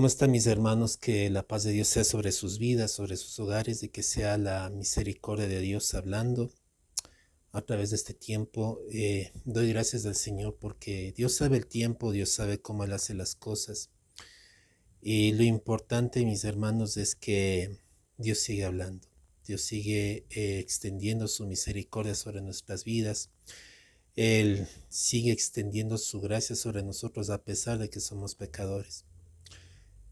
están mis hermanos? Que la paz de Dios sea sobre sus vidas, sobre sus hogares, y que sea la misericordia de Dios hablando a través de este tiempo. Doy gracias al Señor porque Dios sabe el tiempo, Dios sabe cómo Él hace las cosas. Y lo importante, mis hermanos, es que Dios sigue hablando. Dios sigue extendiendo su misericordia sobre nuestras vidas. Él sigue extendiendo su gracia sobre nosotros a pesar de que somos pecadores.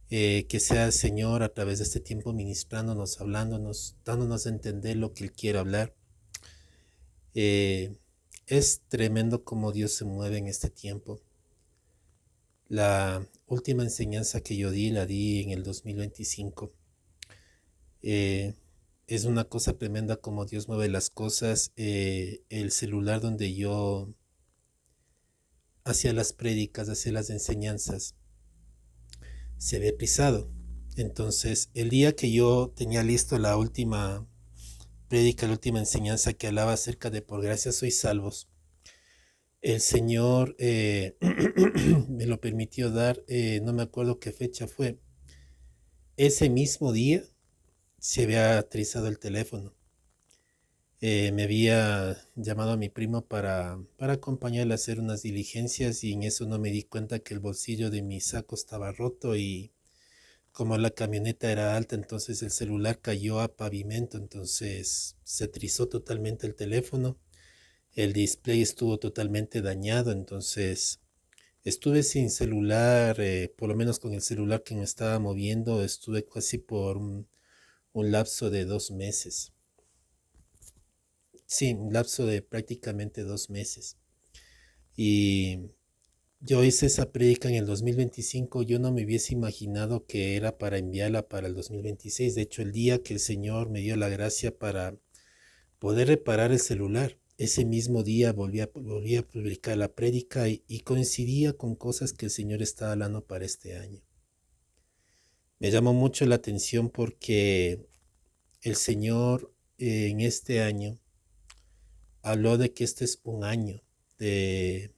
Que sea el Señor a través de este tiempo ministrándonos, hablándonos, dándonos a entender lo que Él quiere hablar. Es tremendo cómo Dios se mueve en este tiempo. La última enseñanza que yo la di en el 2025. Es una cosa tremenda cómo Dios mueve las cosas. El celular donde yo hacía las prédicas, hacía las enseñanzas, se había pisado. Entonces, el día que yo tenía listo la última prédica, la última enseñanza que hablaba acerca de por gracia sois salvos, el Señor me lo permitió dar, no me acuerdo qué fecha fue. Ese mismo día se había trizado el teléfono. Me había llamado a mi primo para acompañarle a hacer unas diligencias, y en eso no me di cuenta que el bolsillo de mi saco estaba roto, y como la camioneta era alta, entonces el celular cayó a pavimento, entonces se trizó totalmente el teléfono, el display estuvo totalmente dañado, entonces estuve sin celular, por lo menos con el celular que me estaba moviendo, estuve casi por un lapso de 2 meses. Sí, un lapso de prácticamente 2 meses. Y yo hice esa prédica en el 2025, yo no me hubiese imaginado que era para enviarla para el 2026. De hecho, el día que el Señor me dio la gracia para poder reparar el celular, ese mismo día volví a publicar la prédica, y coincidía con cosas que el Señor estaba hablando para este año. Me llamó mucho la atención porque el Señor en este año habló de que este es un año de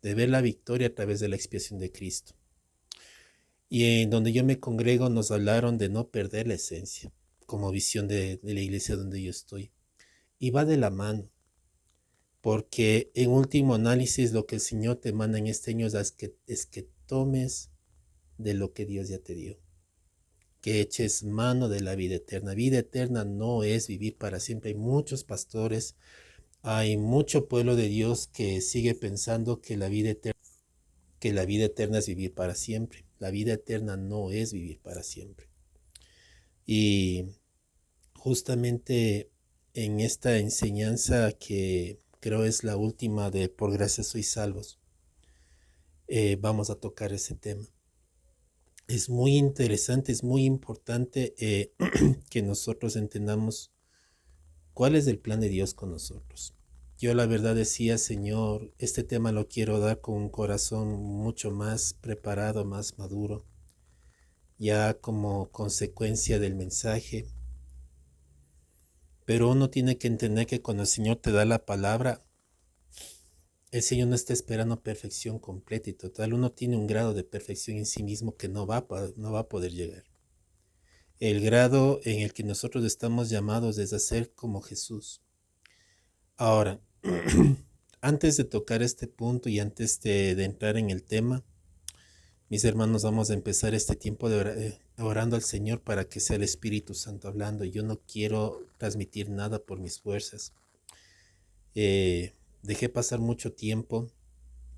ver la victoria a través de la expiación de Cristo. Y en donde yo me congrego nos hablaron de no perder la esencia, como visión de la iglesia donde yo estoy. Y va de la mano, porque en último análisis lo que el Señor te manda en este año es que tomes de lo que Dios ya te dio, que eches mano de la vida eterna. Vida eterna no es vivir para siempre. Hay muchos pastores, hay mucho pueblo de Dios que sigue pensando que la vida eterna es vivir para siempre. La vida eterna no es vivir para siempre. Y justamente en esta enseñanza, que creo es la última de Por gracia sois salvos, vamos a tocar ese tema. Es muy interesante, es muy importante que nosotros entendamos cuál es el plan de Dios con nosotros. Yo la verdad decía, Señor, este tema lo quiero dar con un corazón mucho más preparado, más maduro, ya como consecuencia del mensaje. Pero uno tiene que entender que cuando el Señor te da la palabra, el Señor no está esperando perfección completa y total. Uno tiene un grado de perfección en sí mismo que no va a poder llegar. El grado en el que nosotros estamos llamados es a ser como Jesús. Ahora, antes de tocar este punto y antes de entrar en el tema, mis hermanos, vamos a empezar este tiempo orando al Señor para que sea el Espíritu Santo hablando. Yo no quiero transmitir nada por mis fuerzas. Dejé pasar mucho tiempo.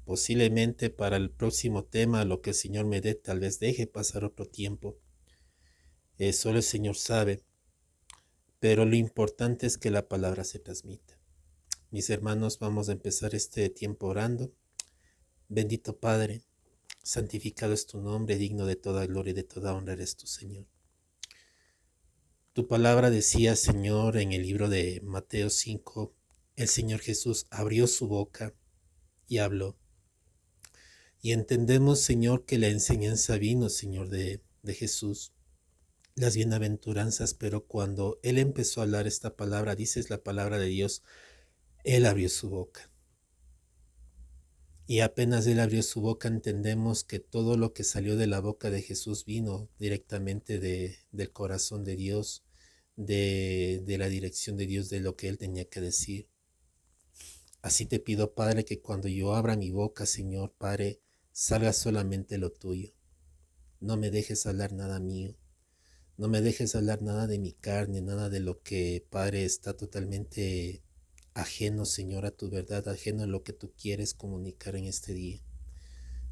Posiblemente para el próximo tema, lo que el Señor me dé, tal vez deje pasar otro tiempo. Solo el Señor sabe. Pero lo importante es que la palabra se transmita. Mis hermanos, vamos a empezar este tiempo orando. Bendito Padre, santificado es tu nombre, digno de toda gloria y de toda honra eres tu Señor. Tu palabra decía, Señor, en el libro de Mateo 5, el Señor Jesús abrió su boca y habló. Y entendemos, Señor, que la enseñanza vino, Señor, de Jesús, las bienaventuranzas, pero cuando Él empezó a hablar esta palabra, dices la palabra de Dios, Él abrió su boca. Y apenas él abrió su boca, entendemos que todo lo que salió de la boca de Jesús vino directamente del corazón de Dios, de la dirección de Dios, de lo que él tenía que decir. Así te pido, Padre, que cuando yo abra mi boca, Señor, Padre, salga solamente lo tuyo. No me dejes hablar nada mío. No me dejes hablar nada de mi carne, nada de lo que, Padre, está totalmente ajeno, Señor, a tu verdad, ajeno a lo que tú quieres comunicar en este día.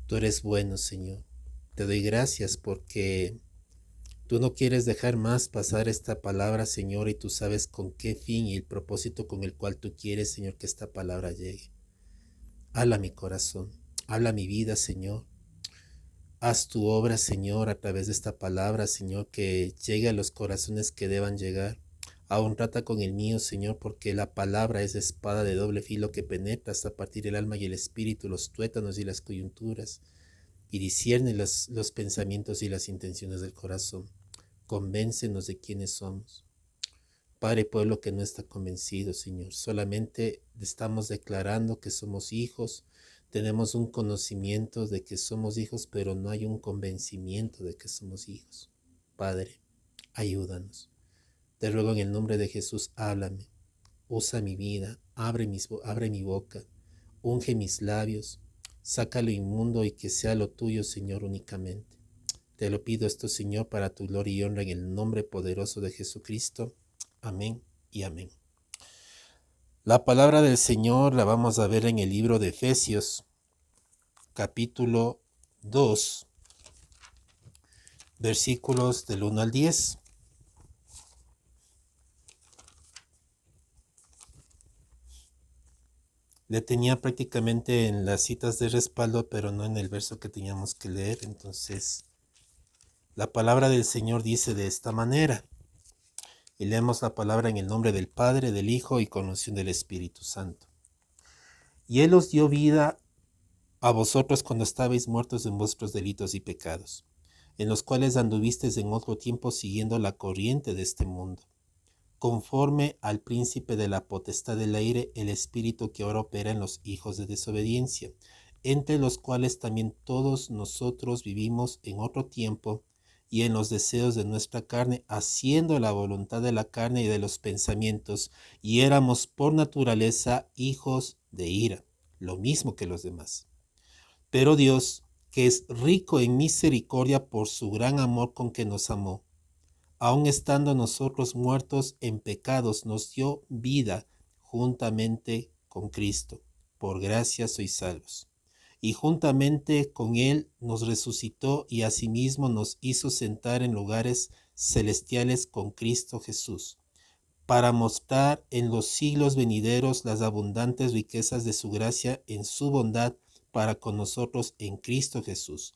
Tú eres bueno, Señor. Te doy gracias porque tú no quieres dejar más pasar esta palabra, Señor, y tú sabes con qué fin y el propósito con el cual tú quieres, Señor, que esta palabra llegue. Habla mi corazón, habla mi vida, Señor. Haz tu obra, Señor, a través de esta palabra, Señor, que llegue a los corazones que deban llegar. Aún trata con el mío, Señor, porque la palabra es espada de doble filo que penetra hasta partir el alma y el espíritu, los tuétanos y las coyunturas, y discierne los pensamientos y las intenciones del corazón. Convéncenos de quiénes somos. Padre, pueblo que no está convencido, Señor, solamente estamos declarando que somos hijos, tenemos un conocimiento de que somos hijos, pero no hay un convencimiento de que somos hijos. Padre, ayúdanos. Te ruego en el nombre de Jesús, háblame, usa mi vida, abre mi boca, unge mis labios, saca lo inmundo y que sea lo tuyo, Señor, únicamente. Te lo pido esto, Señor, para tu gloria y honra en el nombre poderoso de Jesucristo. Amén y amén. La palabra del Señor la vamos a ver en el libro de Efesios, capítulo 2, versículos del 1 al 10. Le tenía prácticamente en las citas de respaldo, pero no en el verso que teníamos que leer. Entonces, la palabra del Señor dice de esta manera. Y leemos la palabra en el nombre del Padre, del Hijo y con unción del Espíritu Santo. Y Él os dio vida a vosotros cuando estabais muertos en vuestros delitos y pecados, en los cuales anduvisteis en otro tiempo siguiendo la corriente de este mundo, conforme al príncipe de la potestad del aire, el espíritu que ahora opera en los hijos de desobediencia, entre los cuales también todos nosotros vivimos en otro tiempo y en los deseos de nuestra carne, haciendo la voluntad de la carne y de los pensamientos, y éramos por naturaleza hijos de ira, lo mismo que los demás. Pero Dios, que es rico en misericordia por su gran amor con que nos amó, aun estando nosotros muertos en pecados, nos dio vida juntamente con Cristo. Por gracia sois salvos. Y juntamente con Él nos resucitó y asimismo nos hizo sentar en lugares celestiales con Cristo Jesús, para mostrar en los siglos venideros las abundantes riquezas de su gracia en su bondad para con nosotros en Cristo Jesús.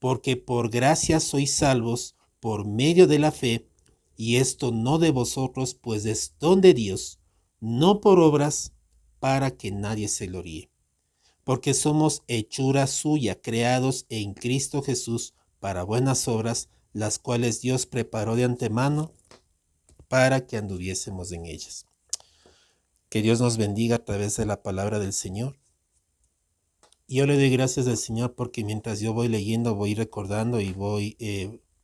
Porque por gracia sois salvos por medio de la fe, y esto no de vosotros, pues es don de Dios, no por obras, para que nadie se gloríe. Porque somos hechura suya, creados en Cristo Jesús para buenas obras, las cuales Dios preparó de antemano para que anduviésemos en ellas. Que Dios nos bendiga a través de la palabra del Señor. Yo le doy gracias al Señor porque mientras yo voy leyendo, voy recordando y voy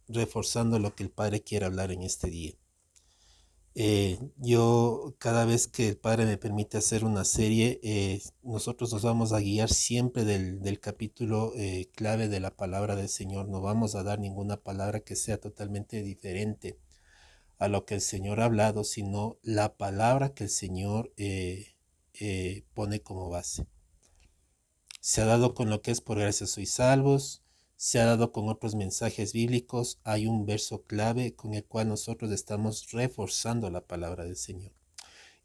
reforzando lo que el Padre quiere hablar en este día. Yo cada vez que el Padre me permite hacer una serie, nosotros nos vamos a guiar siempre del capítulo clave de la palabra del Señor. No vamos a dar ninguna palabra que sea totalmente diferente a lo que el Señor ha hablado, sino la palabra que el Señor pone como base. Se ha dado con lo que es por gracia sois salvos, se ha dado con otros mensajes bíblicos. Hay un verso clave con el cual nosotros estamos reforzando la palabra del Señor.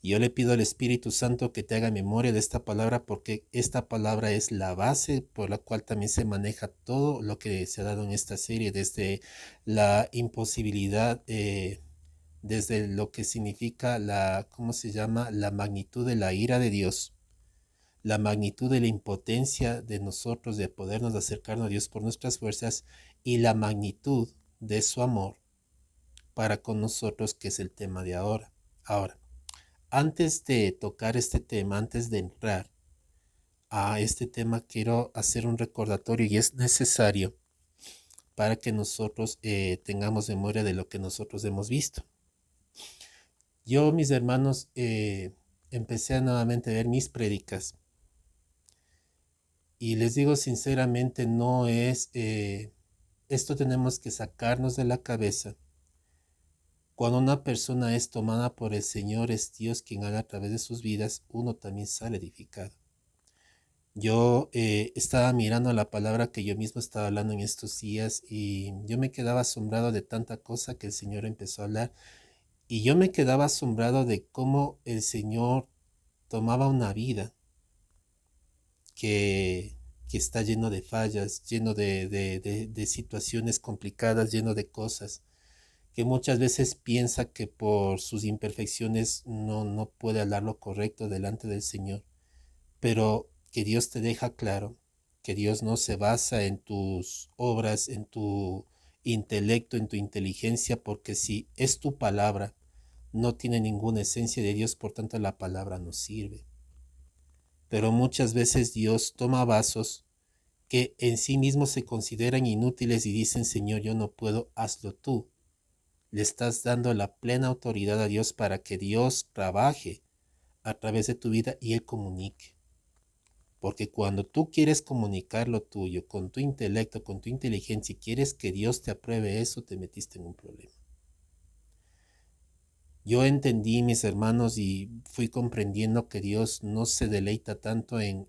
Y yo le pido al Espíritu Santo que te haga memoria de esta palabra, porque esta palabra es la base por la cual también se maneja todo lo que se ha dado en esta serie, desde la imposibilidad, desde lo que significa ¿cómo se llama? La magnitud de la ira de Dios, la magnitud de la impotencia de nosotros de podernos acercarnos a Dios por nuestras fuerzas y la magnitud de su amor para con nosotros, que es el tema de ahora. Ahora, antes de tocar este tema, antes de entrar a este tema, quiero hacer un recordatorio y es necesario para que nosotros tengamos memoria de lo que nosotros hemos visto. Yo, mis hermanos, empecé a nuevamente ver mis prédicas y les digo sinceramente, no es, esto tenemos que sacarnos de la cabeza. Cuando una persona es tomada por el Señor, es Dios quien haga a través de sus vidas, uno también sale edificado. Yo estaba mirando la palabra que yo mismo estaba hablando en estos días y yo me quedaba asombrado de tanta cosa que el Señor empezó a hablar. Y yo me quedaba asombrado de cómo el Señor tomaba una vida que, que está lleno de fallas, lleno de situaciones complicadas, lleno de cosas, que muchas veces piensa que por sus imperfecciones no puede hablar lo correcto delante del Señor, pero que Dios te deja claro que Dios no se basa en tus obras, en tu intelecto, en tu inteligencia, porque si es tu palabra, no tiene ninguna esencia de Dios, por tanto la palabra no sirve. Pero muchas veces Dios toma vasos que en sí mismos se consideran inútiles y dicen, Señor, yo no puedo, hazlo tú. Le estás dando la plena autoridad a Dios para que Dios trabaje a través de tu vida y Él comunique. Porque cuando tú quieres comunicar lo tuyo con tu intelecto, con tu inteligencia y quieres que Dios te apruebe eso, te metiste en un problema. Yo entendí, mis hermanos, y fui comprendiendo que Dios no se deleita tanto en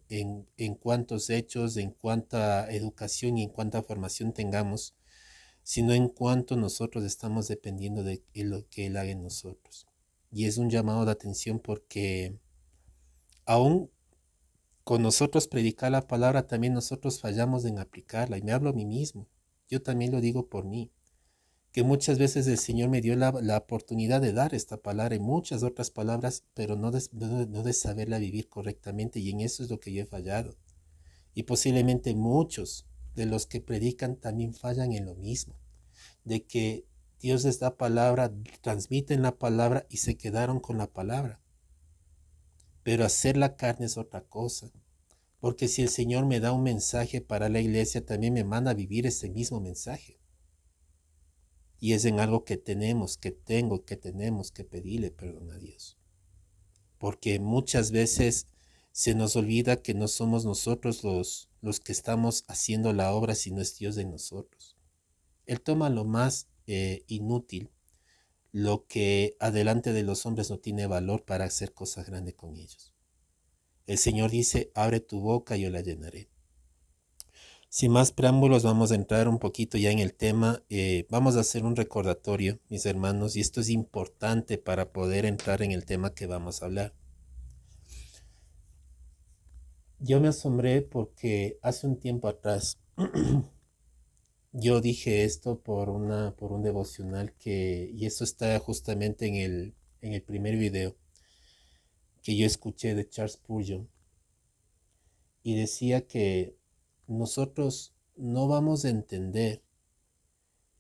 cuántos hechos, en cuánta educación y en cuánta formación tengamos, sino en cuánto nosotros estamos dependiendo de lo que Él haga en nosotros. Y es un llamado de atención porque aún con nosotros predicar la palabra, también nosotros fallamos en aplicarla. Y me hablo a mí mismo. Yo también lo digo por mí, que muchas veces el Señor me dio la oportunidad de dar esta palabra y muchas otras palabras, pero no de saberla vivir correctamente, y en eso es lo que yo he fallado. Y posiblemente muchos de los que predican también fallan en lo mismo, de que Dios les da palabra, transmiten la palabra y se quedaron con la palabra. Pero hacer la carne es otra cosa, porque si el Señor me da un mensaje para la iglesia, también me manda a vivir ese mismo mensaje. Y es en algo que tenemos que pedirle perdón a Dios. Porque muchas veces se nos olvida que no somos nosotros los que estamos haciendo la obra, sino es Dios de nosotros. Él toma lo más inútil, lo que adelante de los hombres no tiene valor, para hacer cosas grandes con ellos. El Señor dice, abre tu boca y yo la llenaré. Sin más preámbulos, vamos a entrar un poquito ya en el tema. Vamos a hacer un recordatorio, mis hermanos, y esto es importante para poder entrar en el tema que vamos a hablar. Yo me asombré porque hace un tiempo atrás yo dije esto por un devocional y eso está justamente en el primer video que yo escuché de Charles Spurgeon, y decía que nosotros no vamos a entender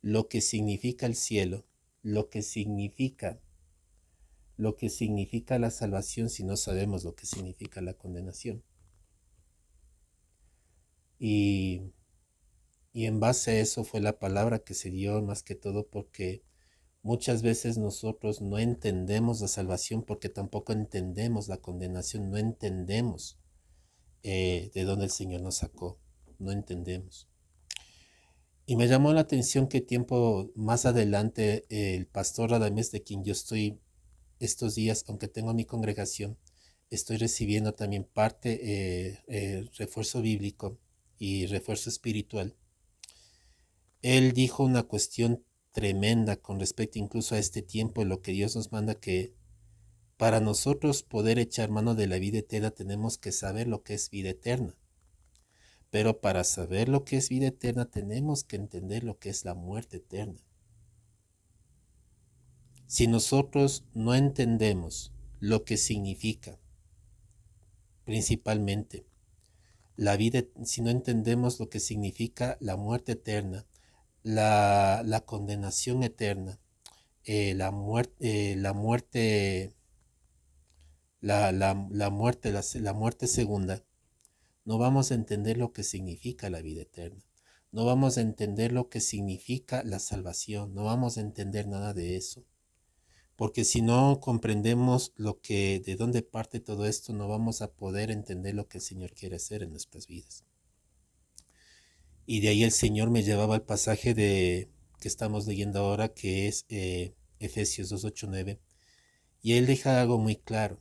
lo que significa el cielo, lo que significa la salvación, si no sabemos lo que significa la condenación. Y en base a eso fue la palabra que se dio, más que todo porque muchas veces nosotros no entendemos la salvación, porque tampoco entendemos la condenación, no entendemos de dónde el Señor nos sacó, no entendemos. Y me llamó la atención que tiempo más adelante el pastor Radamés, de quien yo estoy estos días, aunque tengo mi congregación, estoy recibiendo también parte, refuerzo bíblico y refuerzo espiritual. Él dijo una cuestión tremenda con respecto incluso a este tiempo, lo que Dios nos manda, que para nosotros poder echar mano de la vida eterna tenemos que saber lo que es vida eterna. Pero para saber lo que es vida eterna tenemos que entender lo que es la muerte eterna. Si nosotros no entendemos lo que significa, principalmente, la vida, si no entendemos lo que significa la muerte eterna, la condenación eterna, la muerte, la muerte segunda, no vamos a entender lo que significa la vida eterna. No vamos a entender lo que significa la salvación. No vamos a entender nada de eso. Porque si no comprendemos de dónde parte todo esto, no vamos a poder entender lo que el Señor quiere hacer en nuestras vidas. Y de ahí el Señor me llevaba al pasaje que estamos leyendo ahora, que es Efesios 2, 8, 9. Y Él deja algo muy claro.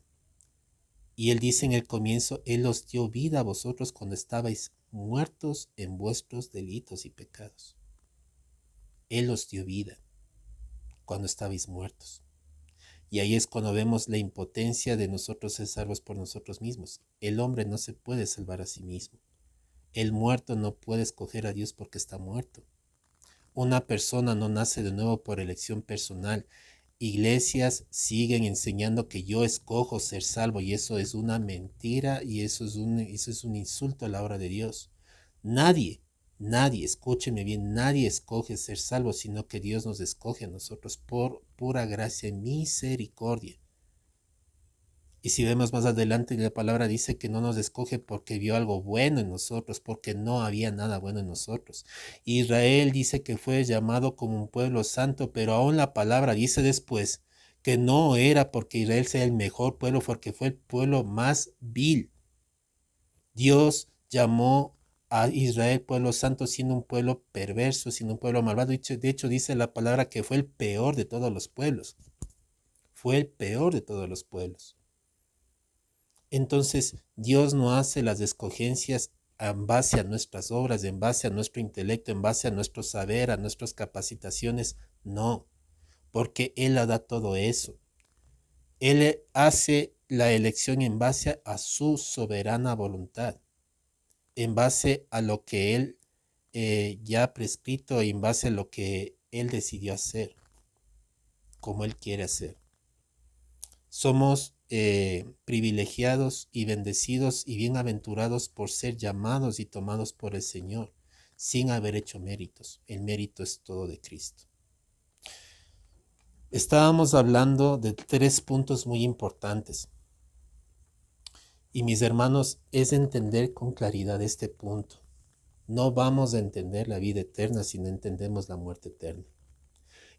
Y Él dice en el comienzo, Él os dio vida a vosotros cuando estabais muertos en vuestros delitos y pecados. Él os dio vida cuando estabais muertos. Y ahí es cuando vemos la impotencia de nosotros ser salvos por nosotros mismos. El hombre no se puede salvar a sí mismo. El muerto no puede escoger a Dios porque está muerto. Una persona no nace de nuevo por elección personal. Iglesias siguen enseñando que yo escojo ser salvo y eso es una mentira y eso es un insulto a la obra de Dios. Nadie, escúcheme bien, nadie escoge ser salvo, sino que Dios nos escoge a nosotros por pura gracia y misericordia. Y si vemos más adelante, la palabra dice que no nos escoge porque vio algo bueno en nosotros, porque no había nada bueno en nosotros. Israel dice que fue llamado como un pueblo santo, pero aún la palabra dice después que no era porque Israel sea el mejor pueblo, porque fue el pueblo más vil. Dios llamó a Israel pueblo santo siendo un pueblo perverso, siendo un pueblo malvado. De hecho, dice la palabra que fue el peor de todos los pueblos. Fue el peor de todos los pueblos. Entonces, Dios no hace las escogencias en base a nuestras obras, en base a nuestro intelecto, en base a nuestro saber, a nuestras capacitaciones. No, porque Él da todo eso. Él hace la elección en base a su soberana voluntad, en base a lo que Él ya ha prescrito y en base a lo que Él decidió hacer, como Él quiere hacer. Somos privilegiados y bendecidos y bienaventurados por ser llamados y tomados por el Señor sin haber hecho méritos. El mérito es todo de Cristo. Estábamos hablando de 3 puntos muy importantes. Y mis hermanos, es entender con claridad este punto. No vamos a entender la vida eterna si no entendemos la muerte eterna.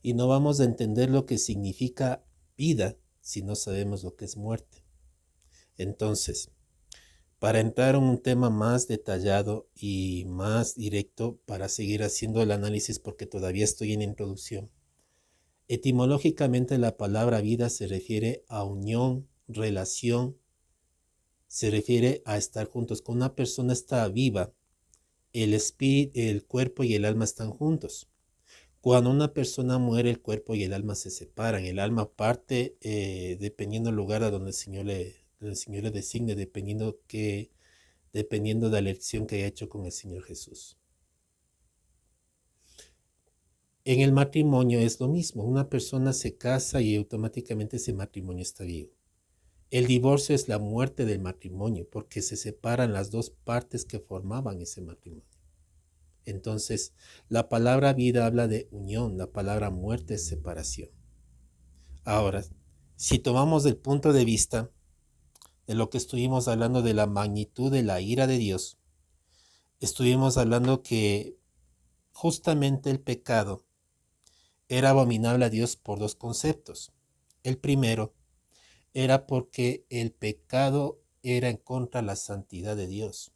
Y no vamos a entender lo que significa vida si no sabemos lo que es muerte. Entonces, para entrar en un tema más detallado y más directo, para seguir haciendo el análisis porque todavía estoy en introducción, etimológicamente la palabra vida se refiere a unión, relación, se refiere a estar juntos. Cuando una persona está viva, el espíritu, el cuerpo y el alma están juntos. Cuando una persona muere, el cuerpo y el alma se separan. El alma parte dependiendo del lugar a donde el Señor le designe, dependiendo de la elección que haya hecho con el Señor Jesús. En el matrimonio es lo mismo. Una persona se casa y automáticamente ese matrimonio está vivo. El divorcio es la muerte del matrimonio porque se separan las dos partes que formaban ese matrimonio. Entonces, la palabra vida habla de unión, la palabra muerte es separación. Ahora, si tomamos el punto de vista de lo que estuvimos hablando de la magnitud de la ira de Dios, estuvimos hablando que justamente el pecado era abominable a Dios por 2 conceptos. El primero era porque el pecado era en contra de la santidad de Dios.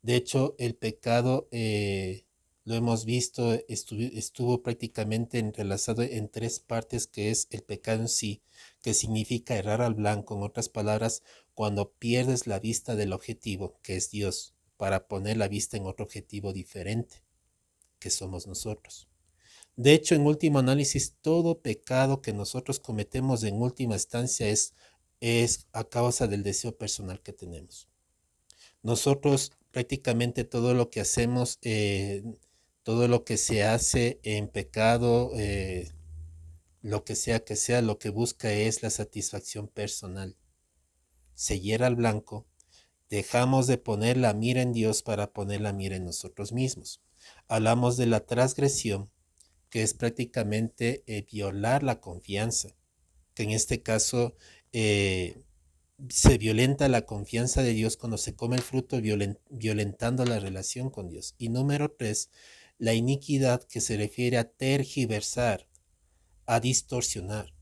De hecho, el pecado, lo hemos visto, estuvo prácticamente entrelazado en 3 partes, que es el pecado en sí, que significa errar al blanco. En otras palabras, cuando pierdes la vista del objetivo, que es Dios, para poner la vista en otro objetivo diferente, que somos nosotros. De hecho, en último análisis, todo pecado que nosotros cometemos en última instancia es a causa del deseo personal que tenemos. Nosotros prácticamente todo lo que hacemos, todo lo que se hace en pecado, lo que sea, lo que busca es la satisfacción personal. Se hiera al blanco, dejamos de poner la mira en Dios para poner la mira en nosotros mismos. Hablamos de la transgresión, que es prácticamente violar la confianza, que en este caso se violenta la confianza de Dios cuando se come el fruto, violentando la relación con Dios. Y número 3, la iniquidad, que se refiere a tergiversar, a distorsionar.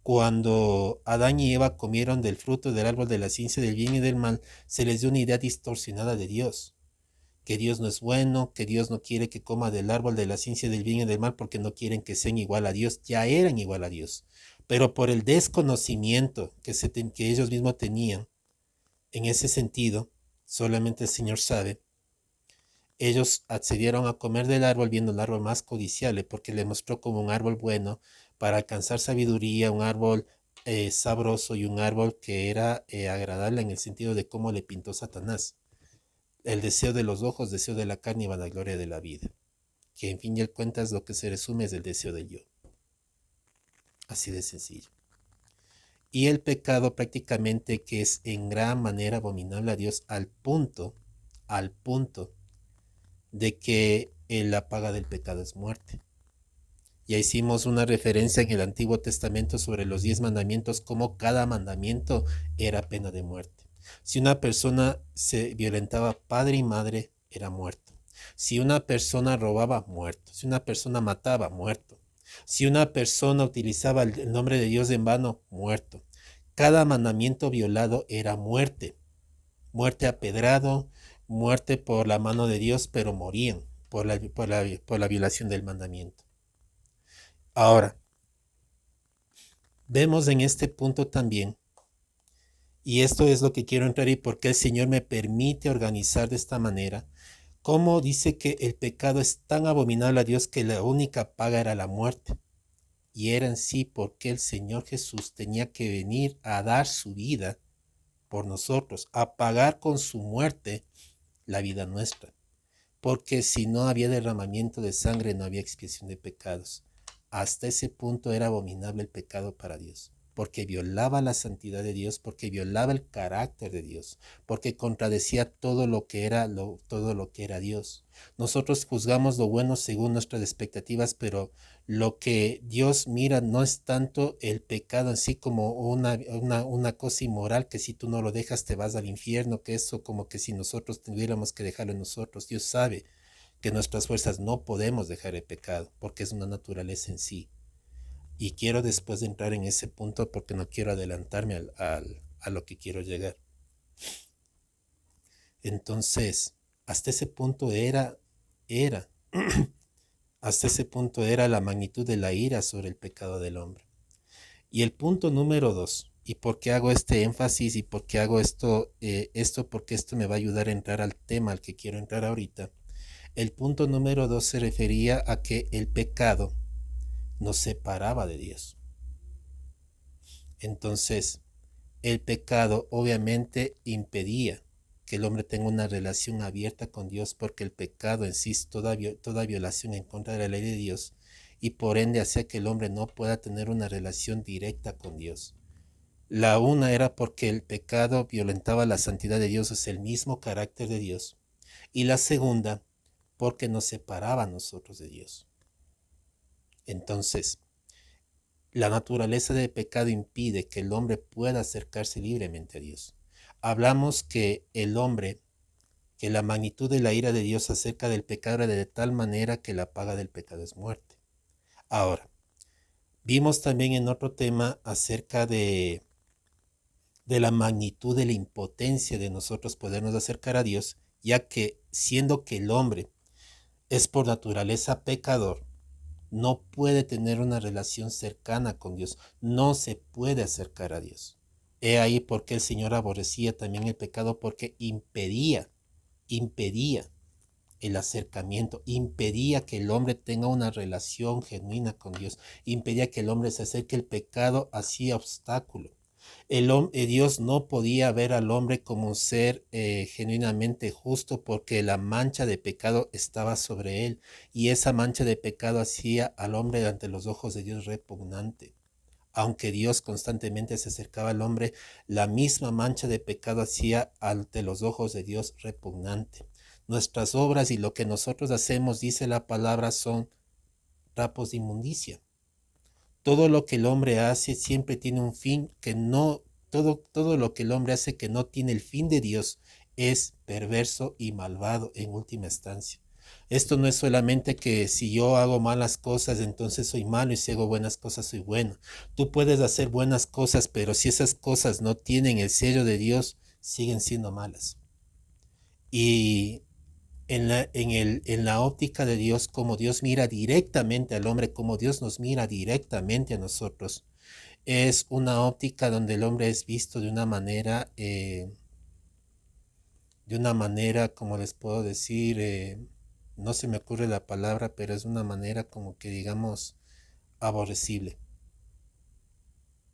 Cuando Adán y Eva comieron del fruto del árbol de la ciencia del bien y del mal, se les dio una idea distorsionada de Dios, que Dios no es bueno, que Dios no quiere que coma del árbol de la ciencia del bien y del mal porque no quieren que sean igual a Dios, ya eran igual a Dios. Pero por el desconocimiento que ellos mismos tenían, en ese sentido, solamente el Señor sabe, ellos accedieron a comer del árbol viendo el árbol más codiciable porque le mostró como un árbol bueno para alcanzar sabiduría, un árbol sabroso y un árbol que era agradable en el sentido de cómo le pintó Satanás. El deseo de los ojos, deseo de la carne y vanagloria de la vida. Que en fin y al cuentas lo que se resume es el deseo del yo. Así de sencillo. Y el pecado prácticamente que es en gran manera abominable a Dios al punto de que la paga del pecado es muerte. Ya hicimos una referencia en el Antiguo Testamento sobre los 10 mandamientos, como cada mandamiento era pena de muerte. Si una persona se violentaba padre y madre, era muerto. Si una persona robaba, muerto. Si una persona mataba, muerto. Si una persona utilizaba el nombre de Dios en vano, muerto. Cada mandamiento violado era muerte. Muerte apedrado, muerte por la mano de Dios, pero morían por la violación del mandamiento. Ahora, vemos en este punto también, y esto es lo que quiero entrar y por qué el Señor me permite organizar de esta manera, cómo dice que el pecado es tan abominable a Dios que la única paga era la muerte. Y era en sí porque el Señor Jesús tenía que venir a dar su vida por nosotros, a pagar con su muerte la vida nuestra. Porque si no había derramamiento de sangre, no había expiación de pecados. Hasta ese punto era abominable el pecado para Dios, porque violaba la santidad de Dios, porque violaba el carácter de Dios, porque contradecía todo lo que era Dios. Nosotros juzgamos lo bueno según nuestras expectativas, pero lo que Dios mira no es tanto el pecado en sí como una cosa inmoral, que si tú no lo dejas te vas al infierno, que eso como que si nosotros tuviéramos que dejarlo en nosotros. Dios sabe que nuestras fuerzas no podemos dejar el pecado, porque es una naturaleza en sí. Y quiero después de entrar en ese punto porque no quiero adelantarme a lo que quiero llegar. Entonces, hasta ese punto hasta ese punto era la magnitud de la ira sobre el pecado del hombre. Y el punto número 2, y por qué hago este énfasis y por qué hago porque esto me va a ayudar a entrar al tema al que quiero entrar ahorita. El punto número 2 se refería a que el pecado nos separaba de Dios. Entonces, el pecado obviamente impedía que el hombre tenga una relación abierta con Dios, porque el pecado en sí es toda violación en contra de la ley de Dios, y por ende hacía que el hombre no pueda tener una relación directa con Dios. La una era porque el pecado violentaba la santidad de Dios, es el mismo carácter de Dios, y la segunda porque nos separaba a nosotros de Dios. Entonces, la naturaleza del pecado impide que el hombre pueda acercarse libremente a Dios. Hablamos que que la magnitud de la ira de Dios acerca del pecado era de tal manera que la paga del pecado es muerte. Ahora, vimos también en otro tema acerca de la magnitud de la impotencia de nosotros podernos acercar a Dios, ya que siendo que el hombre es por naturaleza pecador, no puede tener una relación cercana con Dios, no se puede acercar a Dios. He ahí por qué el Señor aborrecía también el pecado, porque impedía el acercamiento, impedía que el hombre tenga una relación genuina con Dios, impedía que el hombre se acerque. El pecado hacía obstáculo. Dios no podía ver al hombre como un ser genuinamente justo, porque la mancha de pecado estaba sobre él, y esa mancha de pecado hacía al hombre ante los ojos de Dios repugnante. Aunque Dios constantemente se acercaba al hombre, la misma mancha de pecado hacía ante los ojos de Dios repugnante. Nuestras obras y lo que nosotros hacemos, dice la palabra, son trapos de inmundicia. Todo lo que el hombre hace siempre tiene un fin que no todo lo que el hombre hace que no tiene el fin de Dios es perverso y malvado en última instancia. Esto no es solamente que si yo hago malas cosas, entonces soy malo y si hago buenas cosas soy bueno. Tú puedes hacer buenas cosas, pero si esas cosas no tienen el sello de Dios, siguen siendo malas. Y en la óptica de Dios, como Dios mira directamente al hombre, como Dios nos mira directamente a nosotros, es una óptica donde el hombre es visto de una manera, como les puedo decir, no se me ocurre la palabra, pero es una manera como que digamos aborrecible,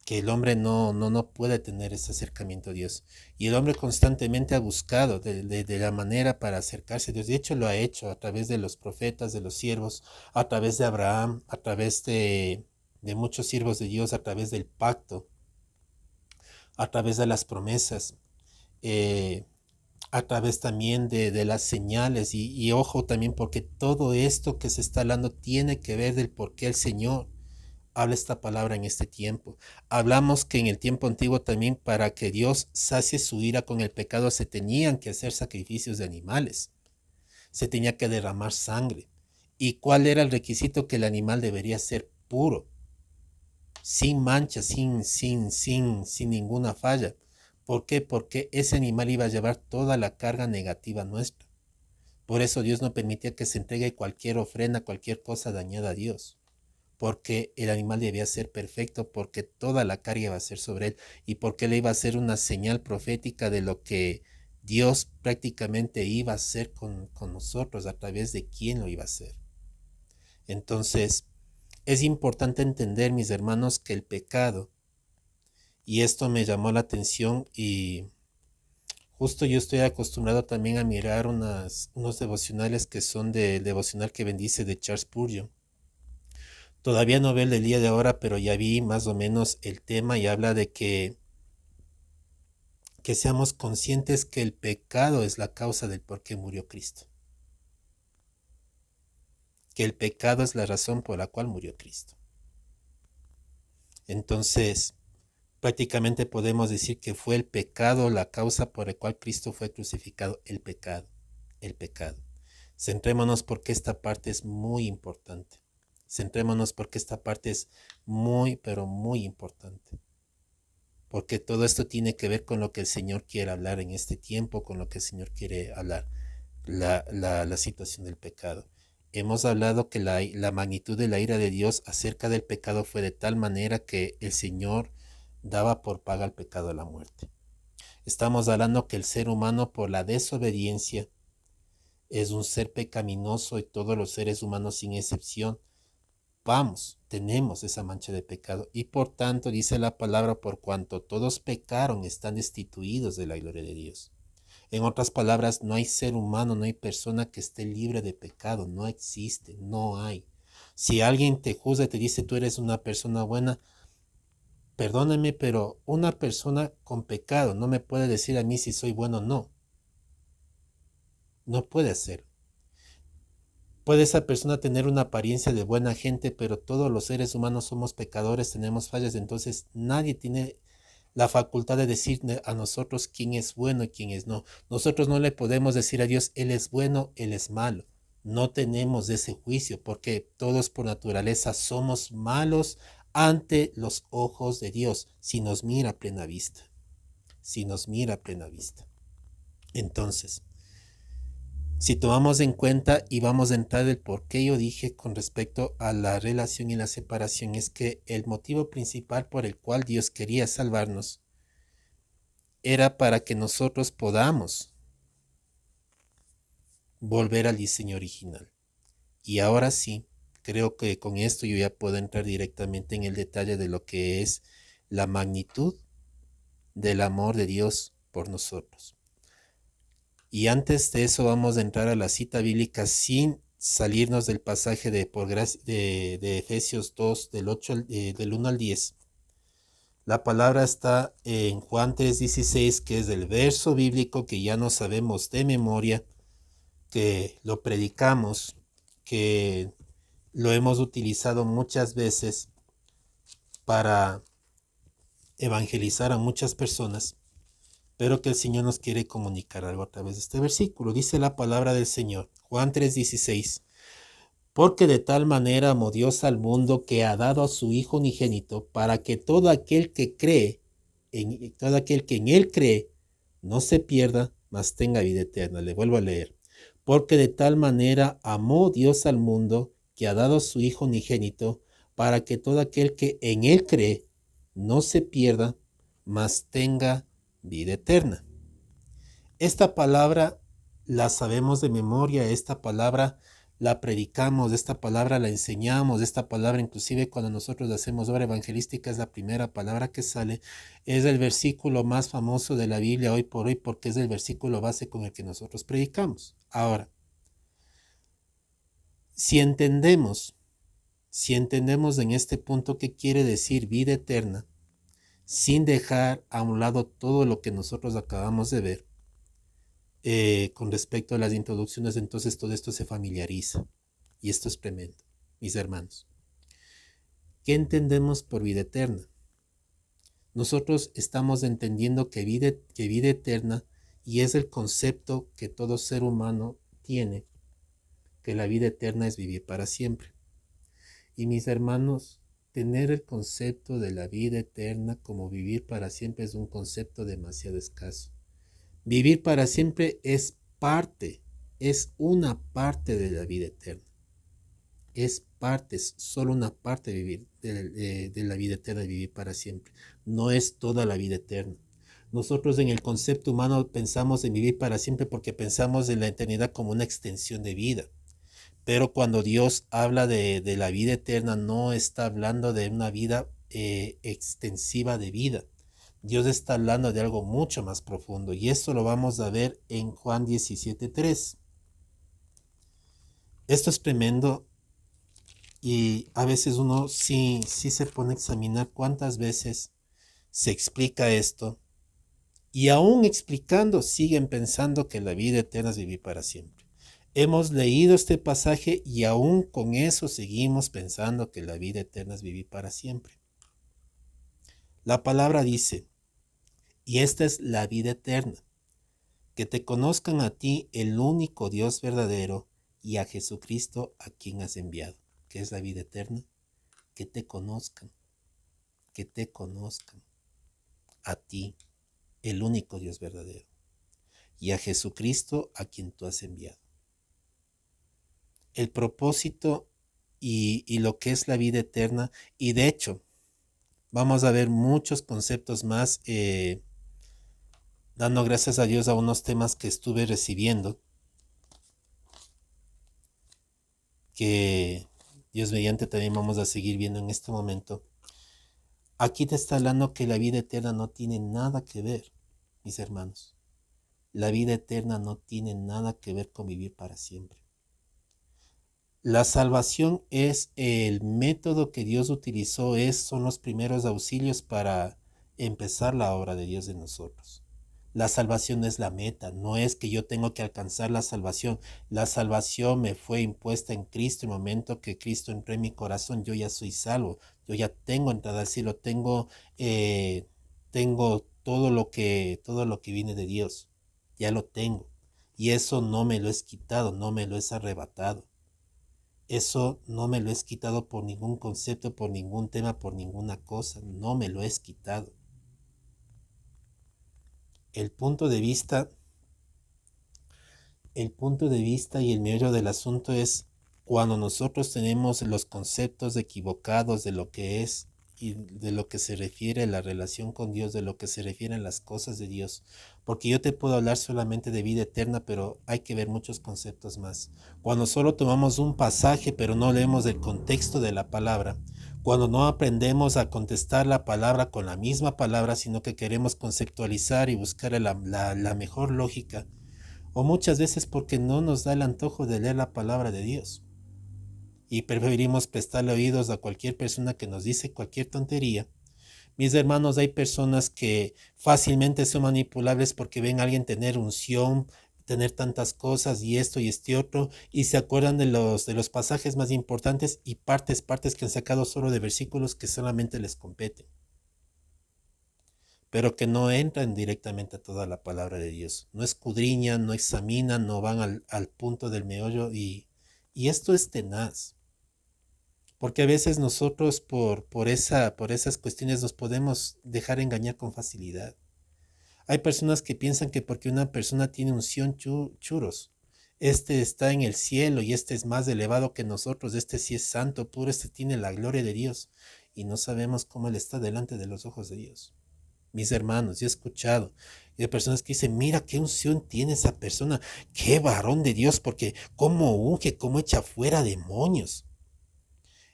que el hombre no puede tener ese acercamiento a Dios. Y el hombre constantemente ha buscado de la manera para acercarse a Dios. De hecho, lo ha hecho a través de los profetas, de los siervos, a través de Abraham, a través de muchos siervos de Dios, a través del pacto, a través de las promesas. Eh, a través también de las señales y ojo también porque todo esto que se está hablando tiene que ver del por qué el Señor habla esta palabra en este tiempo. Hablamos que en el tiempo antiguo también para que Dios sacie su ira con el pecado se tenían que hacer sacrificios de animales, se tenía que derramar sangre. ¿Y cuál era el requisito? Que el animal debería ser puro, sin mancha, sin ninguna falla. ¿Por qué? Porque ese animal iba a llevar toda la carga negativa nuestra. Por eso Dios no permitía que se entregue cualquier ofrenda, cualquier cosa dañada a Dios. Porque el animal debía ser perfecto, porque toda la carga iba a ser sobre él y porque le iba a ser una señal profética de lo que Dios prácticamente iba a hacer con nosotros, a través de quién lo iba a hacer. Entonces, es importante entender, mis hermanos, que el pecado, y esto me llamó la atención y justo yo estoy acostumbrado también a mirar unos devocionales que son del devocional que bendice de Charles Spurgeon. Todavía no veo el del día de ahora, pero ya vi más o menos el tema y habla de que seamos conscientes que el pecado es la causa del por qué murió Cristo. Que el pecado es la razón por la cual murió Cristo. Entonces, prácticamente podemos decir que fue el pecado la causa por la cual Cristo fue crucificado. El pecado, el pecado. Centrémonos porque esta parte es muy importante. Centrémonos porque esta parte es muy, pero muy importante. Porque todo esto tiene que ver con lo que el Señor quiere hablar en este tiempo, con lo que el Señor quiere hablar, la situación del pecado. Hemos hablado que la magnitud de la ira de Dios acerca del pecado fue de tal manera que el Señor daba por paga al pecado la muerte. Estamos hablando que el ser humano por la desobediencia es un ser pecaminoso y todos los seres humanos sin excepción tenemos esa mancha de pecado y por tanto dice la palabra, por cuanto todos pecaron están destituidos de la gloria de Dios. En otras palabras, no hay ser humano, no hay persona que esté libre de pecado, no existe, no hay. Si alguien te juzga y te dice tú eres una persona buena, perdóname, pero una persona con pecado no me puede decir a mí si soy bueno o no. No puede hacerlo. Puede esa persona tener una apariencia de buena gente, pero todos los seres humanos somos pecadores, tenemos fallas, entonces nadie tiene la facultad de decir a nosotros quién es bueno y quién es no. Nosotros no le podemos decir a Dios, Él es bueno, Él es malo. No tenemos ese juicio porque todos por naturaleza somos malos ante los ojos de Dios, si nos mira a plena vista. Si nos mira a plena vista. Entonces, si tomamos en cuenta y vamos a entrar el por qué yo dije con respecto a la relación y la separación, es que el motivo principal por el cual Dios quería salvarnos era para que nosotros podamos volver al diseño original. Y ahora sí, creo que con esto yo ya puedo entrar directamente en el detalle de lo que es la magnitud del amor de Dios por nosotros. Y antes de eso vamos a entrar a la cita bíblica sin salirnos del pasaje de Efesios 2, del 1 al 10. La palabra está en Juan 3:16, que es el verso bíblico que ya no sabemos de memoria, que lo predicamos, que lo hemos utilizado muchas veces para evangelizar a muchas personas, pero que el Señor nos quiere comunicar algo a través de este versículo. Dice la palabra del Señor, Juan 3:16, porque de tal manera amó Dios al mundo que ha dado a su Hijo unigénito para que todo aquel que en Él cree, no se pierda, mas tenga vida eterna. Le vuelvo a leer. Porque de tal manera amó Dios al mundo que ha dado a su Hijo unigénito para que todo aquel que en Él cree, no se pierda, mas tenga vida eterna. Esta palabra la sabemos de memoria, esta palabra la predicamos, esta palabra la enseñamos, esta palabra inclusive cuando nosotros hacemos obra evangelística es la primera palabra que sale, es el versículo más famoso de la Biblia hoy por hoy porque es el versículo base con el que nosotros predicamos. Ahora, si entendemos en este punto qué quiere decir vida eterna, sin dejar a un lado todo lo que nosotros acabamos de ver, con respecto a las introducciones, entonces todo esto se familiariza. Y esto es tremendo, mis hermanos. ¿Qué entendemos por vida eterna? Nosotros estamos entendiendo que vida eterna, y es el concepto que todo ser humano tiene, que la vida eterna es vivir para siempre. Y mis hermanos, tener el concepto de la vida eterna como vivir para siempre es un concepto demasiado escaso. Vivir para siempre es una parte de la vida eterna. Es solo una parte de vivir, de la vida eterna, de vivir para siempre. No es toda la vida eterna. Nosotros en el concepto humano pensamos en vivir para siempre porque pensamos en la eternidad como una extensión de vida. Pero cuando Dios habla de la vida eterna, no está hablando de una vida extensiva de vida. Dios está hablando de algo mucho más profundo y esto lo vamos a ver en Juan 17:3. Esto es tremendo y a veces uno sí se pone a examinar cuántas veces se explica esto y aún explicando siguen pensando que la vida eterna es vivir para siempre. Hemos leído este pasaje y aún con eso seguimos pensando que la vida eterna es vivir para siempre. La palabra dice: y esta es la vida eterna, que te conozcan a ti, el único Dios verdadero, y a Jesucristo a quien has enviado. ¿Qué es la vida eterna? Que te conozcan a ti, el único Dios verdadero, y a Jesucristo a quien tú has enviado. El propósito y lo que es la vida eterna, y de hecho, vamos a ver muchos conceptos más, dando gracias a Dios a unos temas que estuve recibiendo, que Dios mediante también vamos a seguir viendo en este momento. Aquí te está hablando que la vida eterna no tiene nada que ver, mis hermanos. La vida eterna no tiene nada que ver con vivir para siempre. La salvación es el método que Dios utilizó, son los primeros auxilios para empezar la obra de Dios en nosotros. La salvación es la meta, no es que yo tengo que alcanzar la salvación. La salvación me fue impuesta en Cristo. En el momento que Cristo entró en mi corazón, yo ya soy salvo. Yo ya tengo entrada al cielo, tengo todo lo que viene de Dios. Ya lo tengo. Y eso no me lo es quitado, no me lo es arrebatado. Eso no me lo es quitado por ningún concepto, por ningún tema, por ninguna cosa. No me lo es quitado. El punto de vista y el meollo del asunto es cuando nosotros tenemos los conceptos equivocados de lo que es y de lo que se refiere a la relación con Dios, de lo que se refiere a las cosas de Dios. Porque yo te puedo hablar solamente de vida eterna, pero hay que ver muchos conceptos más. Cuando solo tomamos un pasaje, pero no leemos el contexto de la palabra, cuando no aprendemos a contestar la palabra con la misma palabra, sino que queremos conceptualizar y buscar la mejor lógica, o muchas veces porque no nos da el antojo de leer la palabra de Dios y preferimos prestarle oídos a cualquier persona que nos dice cualquier tontería. Mis hermanos, hay personas que fácilmente son manipulables porque ven a alguien tener unción, tener tantas cosas y esto y este otro, y se acuerdan de los pasajes más importantes y partes que han sacado solo de versículos que solamente les competen. pero que no entran directamente a toda la palabra de Dios. No escudriñan, no examinan, no van al punto del meollo y esto es tenaz. Porque a veces nosotros por esas cuestiones nos podemos dejar engañar con facilidad. Hay personas que piensan que porque una persona tiene unción churos, este está en el cielo y este es más elevado que nosotros, este sí es santo, puro, este tiene la gloria de Dios y no sabemos cómo él está delante de los ojos de Dios. Mis hermanos, yo he escuchado de personas que dicen, mira qué unción tiene esa persona, qué varón de Dios, porque cómo unge, cómo echa fuera demonios.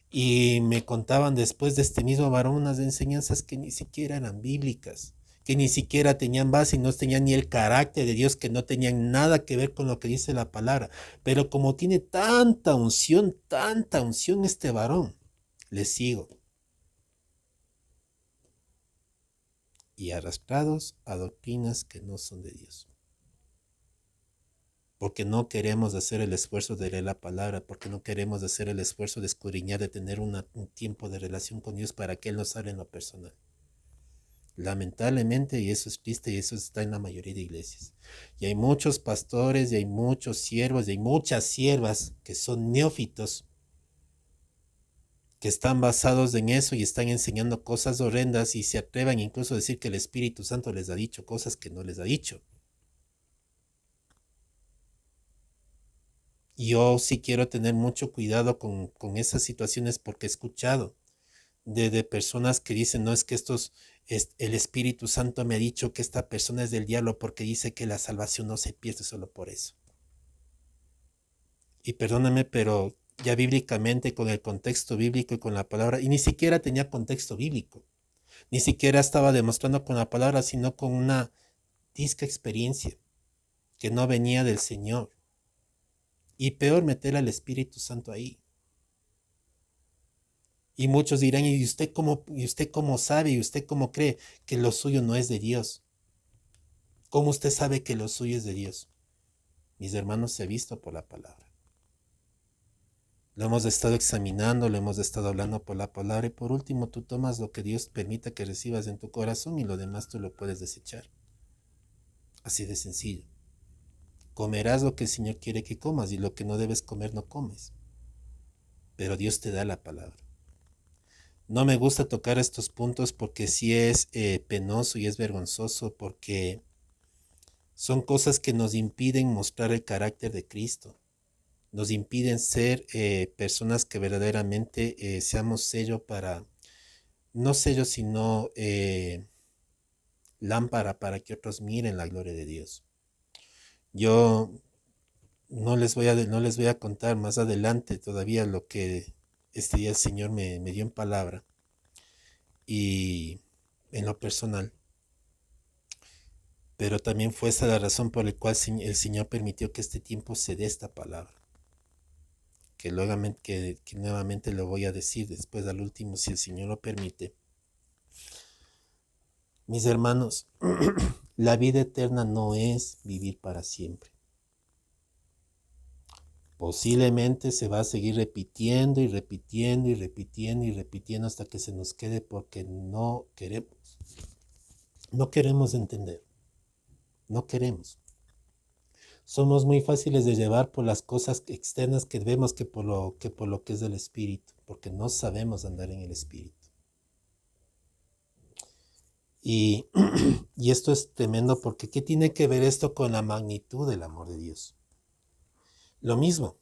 Y me contaban después de este mismo varón unas enseñanzas que ni siquiera eran bíblicas, que ni siquiera tenían base y no tenían ni el carácter de Dios, que no tenían nada que ver con lo que dice la palabra. Pero como tiene tanta unción este varón, le sigo. Y arrastrados a doctrinas que no son de Dios. Porque no queremos hacer el esfuerzo de leer la palabra, porque no queremos hacer el esfuerzo de escudriñar, de tener un tiempo de relación con Dios para que Él nos hable en lo personal. Lamentablemente, y eso es triste, y eso está en la mayoría de iglesias. Y hay muchos pastores, y hay muchos siervos, y hay muchas siervas que son neófitos, que están basados en eso y están enseñando cosas horrendas y se atrevan incluso a decir que el Espíritu Santo les ha dicho cosas que no les ha dicho. Yo sí quiero tener mucho cuidado con esas situaciones porque he escuchado de personas que dicen, no es que el Espíritu Santo me ha dicho que esta persona es del diablo porque dice que la salvación no se pierde solo por eso. Y perdóname, pero ya bíblicamente, con el contexto bíblico y con la palabra, y ni siquiera tenía contexto bíblico, ni siquiera estaba demostrando con la palabra, sino con una disca experiencia que no venía del Señor. Y peor, meter al Espíritu Santo ahí. Y muchos dirán, ¿y usted cómo sabe, y usted cómo cree que lo suyo no es de Dios? ¿Cómo usted sabe que lo suyo es de Dios? Mis hermanos, se ha visto por la palabra. Lo hemos estado examinando, lo hemos estado hablando por la palabra y por último tú tomas lo que Dios permita que recibas en tu corazón y lo demás tú lo puedes desechar. Así de sencillo. Comerás lo que el Señor quiere que comas y lo que no debes comer no comes. Pero Dios te da la palabra. No me gusta tocar estos puntos porque sí es penoso y es vergonzoso porque son cosas que nos impiden mostrar el carácter de Cristo. Nos impiden ser personas que verdaderamente seamos sello para, no sello, sino lámpara para que otros miren la gloria de Dios. Yo no les voy a contar más adelante todavía lo que este día el Señor me dio en palabra y en lo personal. Pero también fue esa la razón por la cual el Señor permitió que este tiempo se dé esta palabra. Que nuevamente lo voy a decir después al último, si el Señor lo permite. Mis hermanos, la vida eterna no es vivir para siempre. Posiblemente se va a seguir repitiendo y repitiendo y repitiendo y repitiendo hasta que se nos quede porque no queremos entender. No queremos. Somos muy fáciles de llevar por las cosas externas que vemos que por lo que es del Espíritu, porque no sabemos andar en el Espíritu. Y esto es tremendo porque ¿qué tiene que ver esto con la magnitud del amor de Dios? Lo mismo.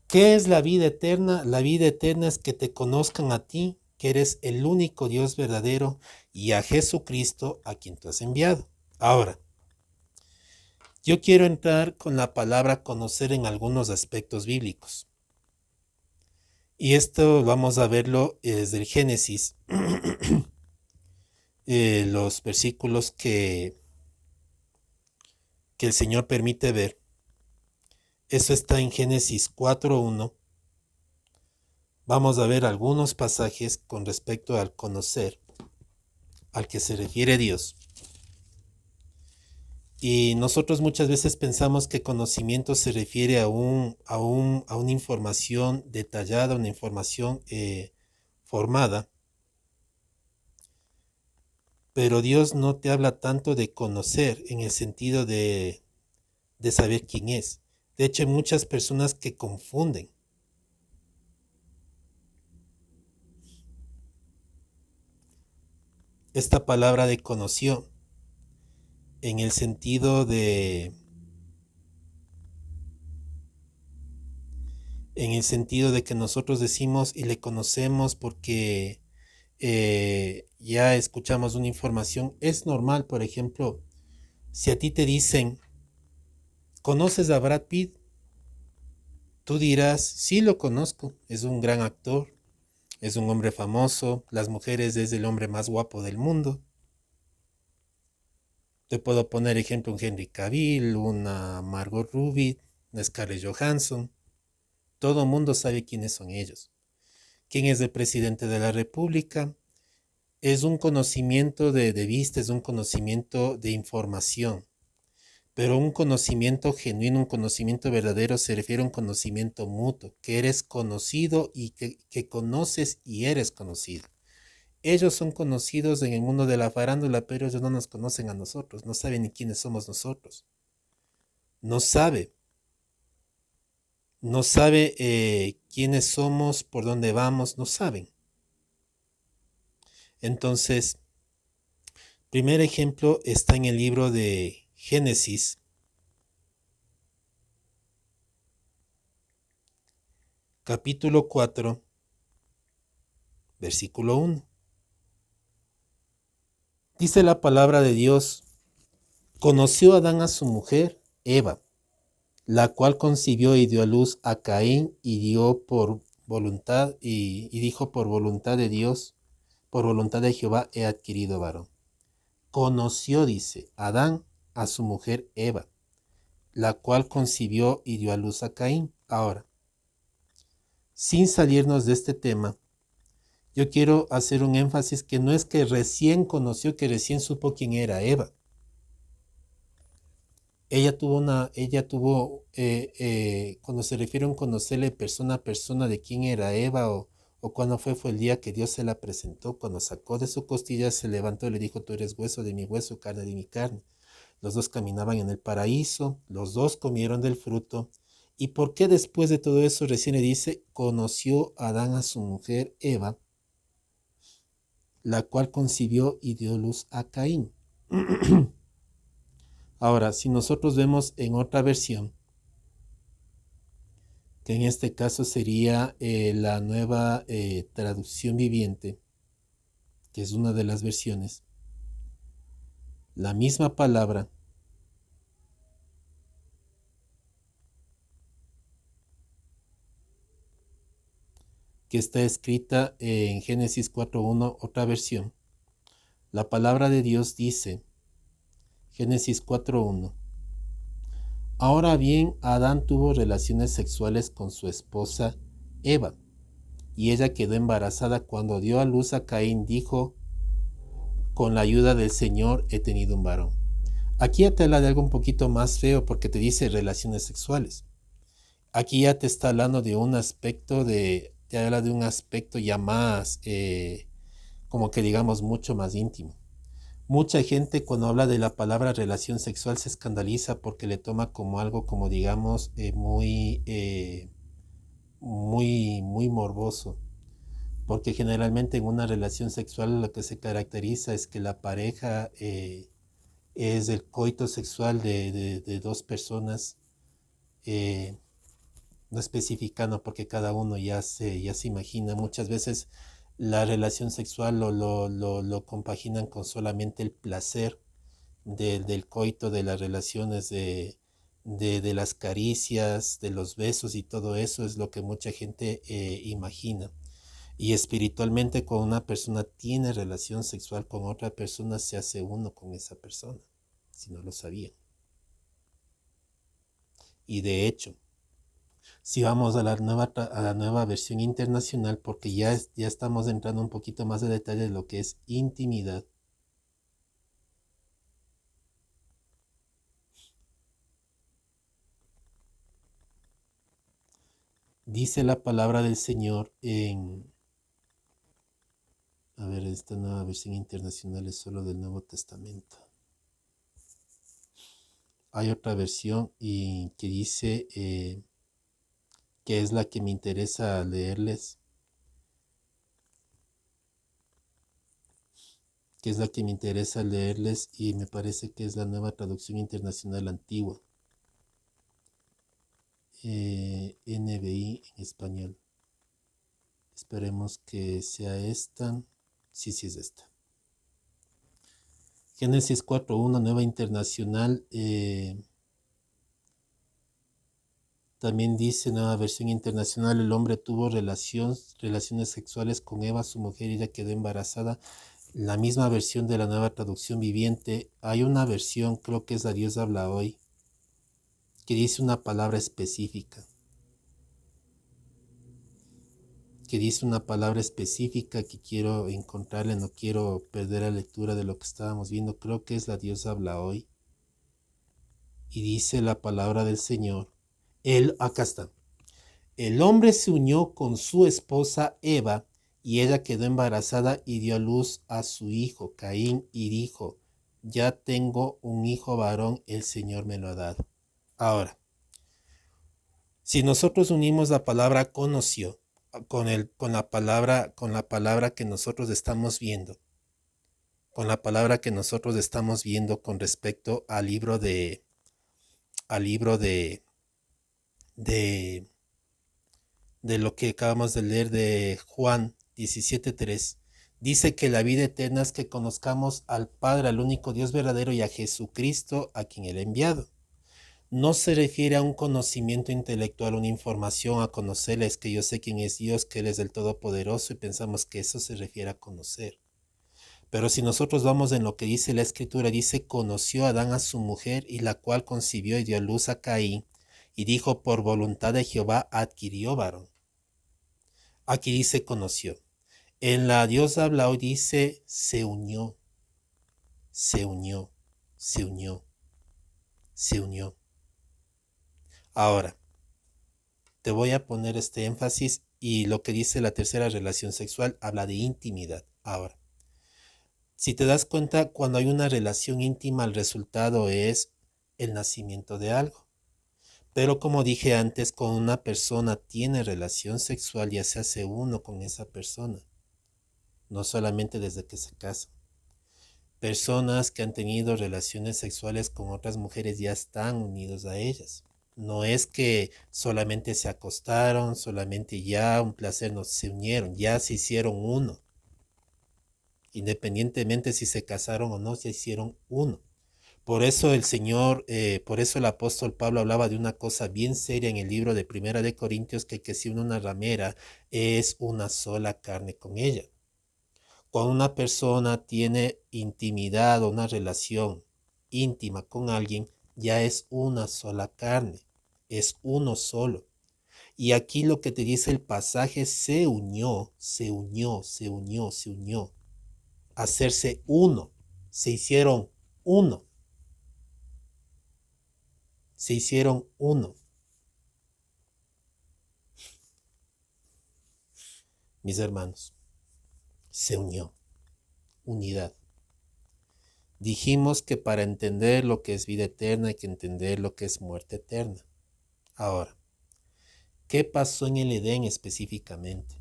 ¿Qué es la vida eterna? La vida eterna es que te conozcan a ti, que eres el único Dios verdadero, y a Jesucristo a quien tú has enviado. Ahora, yo quiero entrar con la palabra conocer en algunos aspectos bíblicos. Y esto vamos a verlo desde el Génesis, los versículos que el Señor permite ver. Eso está en Génesis 4:1. Vamos a ver algunos pasajes con respecto al conocer, al que se refiere Dios. Y nosotros muchas veces pensamos que conocimiento se refiere a una información detallada, una información formada. Pero Dios no te habla tanto de conocer en el sentido de saber quién es. De hecho, hay muchas personas que confunden esta palabra de conoció en el sentido de que nosotros decimos y le conocemos porque ya escuchamos una información. Es normal, por ejemplo, si a ti te dicen, ¿conoces a Brad Pitt? Tú dirás, sí lo conozco, es un gran actor, es un hombre famoso, las mujeres es el hombre más guapo del mundo. Te puedo poner ejemplo un Henry Cavill, una Margot Robbie, una Scarlett Johansson. Todo el mundo sabe quiénes son ellos. ¿Quién es el presidente de la República? Es un conocimiento de vista, es un conocimiento de información. Pero un conocimiento genuino, un conocimiento verdadero se refiere a un conocimiento mutuo, que eres conocido y que conoces y eres conocido. Ellos son conocidos en el mundo de la farándula, pero ellos no nos conocen a nosotros, no saben ni quiénes somos nosotros. No sabe, no sabe quiénes somos, por dónde vamos, no saben. Entonces, primer ejemplo está en el libro de Génesis, capítulo 4, versículo 1. Dice la palabra de Dios, conoció Adán a su mujer, Eva, la cual concibió y dio a luz a Caín y dio por voluntad y dijo por voluntad de Dios, por voluntad de Jehová he adquirido varón. Conoció, dice, Adán a su mujer Eva, la cual concibió y dio a luz a Caín. Ahora, sin salirnos de este tema, yo quiero hacer un énfasis que no es que recién conoció, que recién supo quién era Eva. Cuando se refiere a un conocerle persona a persona de quién era Eva o cuándo fue el día que Dios se la presentó, cuando sacó de su costilla, se levantó y le dijo, tú eres hueso de mi hueso, carne de mi carne. Los dos caminaban en el paraíso, los dos comieron del fruto. ¿Y por qué después de todo eso recién le dice, conoció Adán a su mujer Eva, la cual concibió y dio luz a Caín? Ahora, si nosotros vemos en otra versión, que en este caso sería la nueva traducción viviente, que es una de las versiones, la misma palabra que está escrita en Génesis 4.1, otra versión. La palabra de Dios dice, Génesis 4.1, ahora bien, Adán tuvo relaciones sexuales con su esposa Eva, y ella quedó embarazada. Cuando dio a luz a Caín, dijo, con la ayuda del Señor he tenido un varón. Aquí ya te habla de algo un poquito más feo porque te dice relaciones sexuales. Aquí ya te está hablando de un aspecto te habla de un aspecto ya más, como que digamos, mucho más íntimo. Mucha gente cuando habla de la palabra relación sexual se escandaliza porque le toma como algo, como digamos, muy morboso. Porque generalmente en una relación sexual lo que se caracteriza es que la pareja es el coito sexual de dos personas, eh, no especificando porque cada uno ya se imagina. Muchas veces la relación sexual lo compaginan con solamente el placer del coito, de las relaciones, de las caricias, de los besos y todo eso es lo que mucha gente imagina. Y espiritualmente, cuando una persona tiene relación sexual con otra persona, se hace uno con esa persona, si no lo sabían. Y de hecho, si vamos a la nueva versión internacional, porque ya estamos entrando un poquito más de detalle de lo que es intimidad. Dice la palabra del Señor A ver, esta nueva versión internacional es solo del Nuevo Testamento. Hay otra versión y que dice que es la que me interesa leerles, y me parece que es la nueva traducción internacional antigua, NBI en español. Esperemos que sea esta. Sí, sí es esta. Génesis 4.1, nueva internacional. También dice, nueva versión internacional, el hombre tuvo relaciones sexuales con Eva, su mujer, y ella quedó embarazada. La misma versión de la nueva traducción viviente. Hay una versión, creo que es la Dios habla hoy, que dice una palabra específica. Que quiero encontrarle, no quiero perder la lectura de lo que estábamos viendo. Creo que es la Dios habla hoy. Y dice la palabra del Señor. Acá está. El hombre se unió con su esposa Eva, y ella quedó embarazada y dio a luz a su hijo Caín, y dijo, ya tengo un hijo varón, el Señor me lo ha dado. Ahora, si nosotros unimos la palabra conoció con la palabra que nosotros estamos viendo, con respecto al libro de lo que acabamos de leer de Juan 17:3, dice que la vida eterna es que conozcamos al Padre, al único Dios verdadero, y a Jesucristo, a quien Él ha enviado. No se refiere a un conocimiento intelectual, una información a conocerle, es que yo sé quién es Dios, que Él es el Todopoderoso, y pensamos que eso se refiere a conocer. Pero si nosotros vamos en lo que dice la Escritura, dice, conoció Adán a su mujer, y la cual concibió y dio a luz a Caín, y dijo, por voluntad de Jehová adquirió varón. Aquí dice conoció. En la Dios habla hoy dice se unió, se unió, se unió, se unió. Ahora, te voy a poner este énfasis, y lo que dice la tercera relación sexual habla de intimidad. Ahora, si te das cuenta, cuando hay una relación íntima, el resultado es el nacimiento de algo. Pero como dije antes, cuando una persona tiene relación sexual, ya se hace uno con esa persona, no solamente desde que se casa. Personas que han tenido relaciones sexuales con otras mujeres ya están unidos a ellas. No es que solamente se acostaron, solamente ya un placer, no, se unieron, ya se hicieron uno. Independientemente si se casaron o no, se hicieron uno. Por eso por eso el apóstol Pablo hablaba de una cosa bien seria en el libro de Primera de Corintios, que si una ramera es una sola carne con ella. Cuando una persona tiene intimidad o una relación íntima con alguien, ya es una sola carne, es uno solo. Y aquí lo que te dice el pasaje, se unió, se unió, se unió, se unió. Hacerse uno, se hicieron uno. Se hicieron uno. Mis hermanos, se unió, unidad. Dijimos que para entender lo que es vida eterna hay que entender lo que es muerte eterna. Ahora, ¿qué pasó en el Edén específicamente?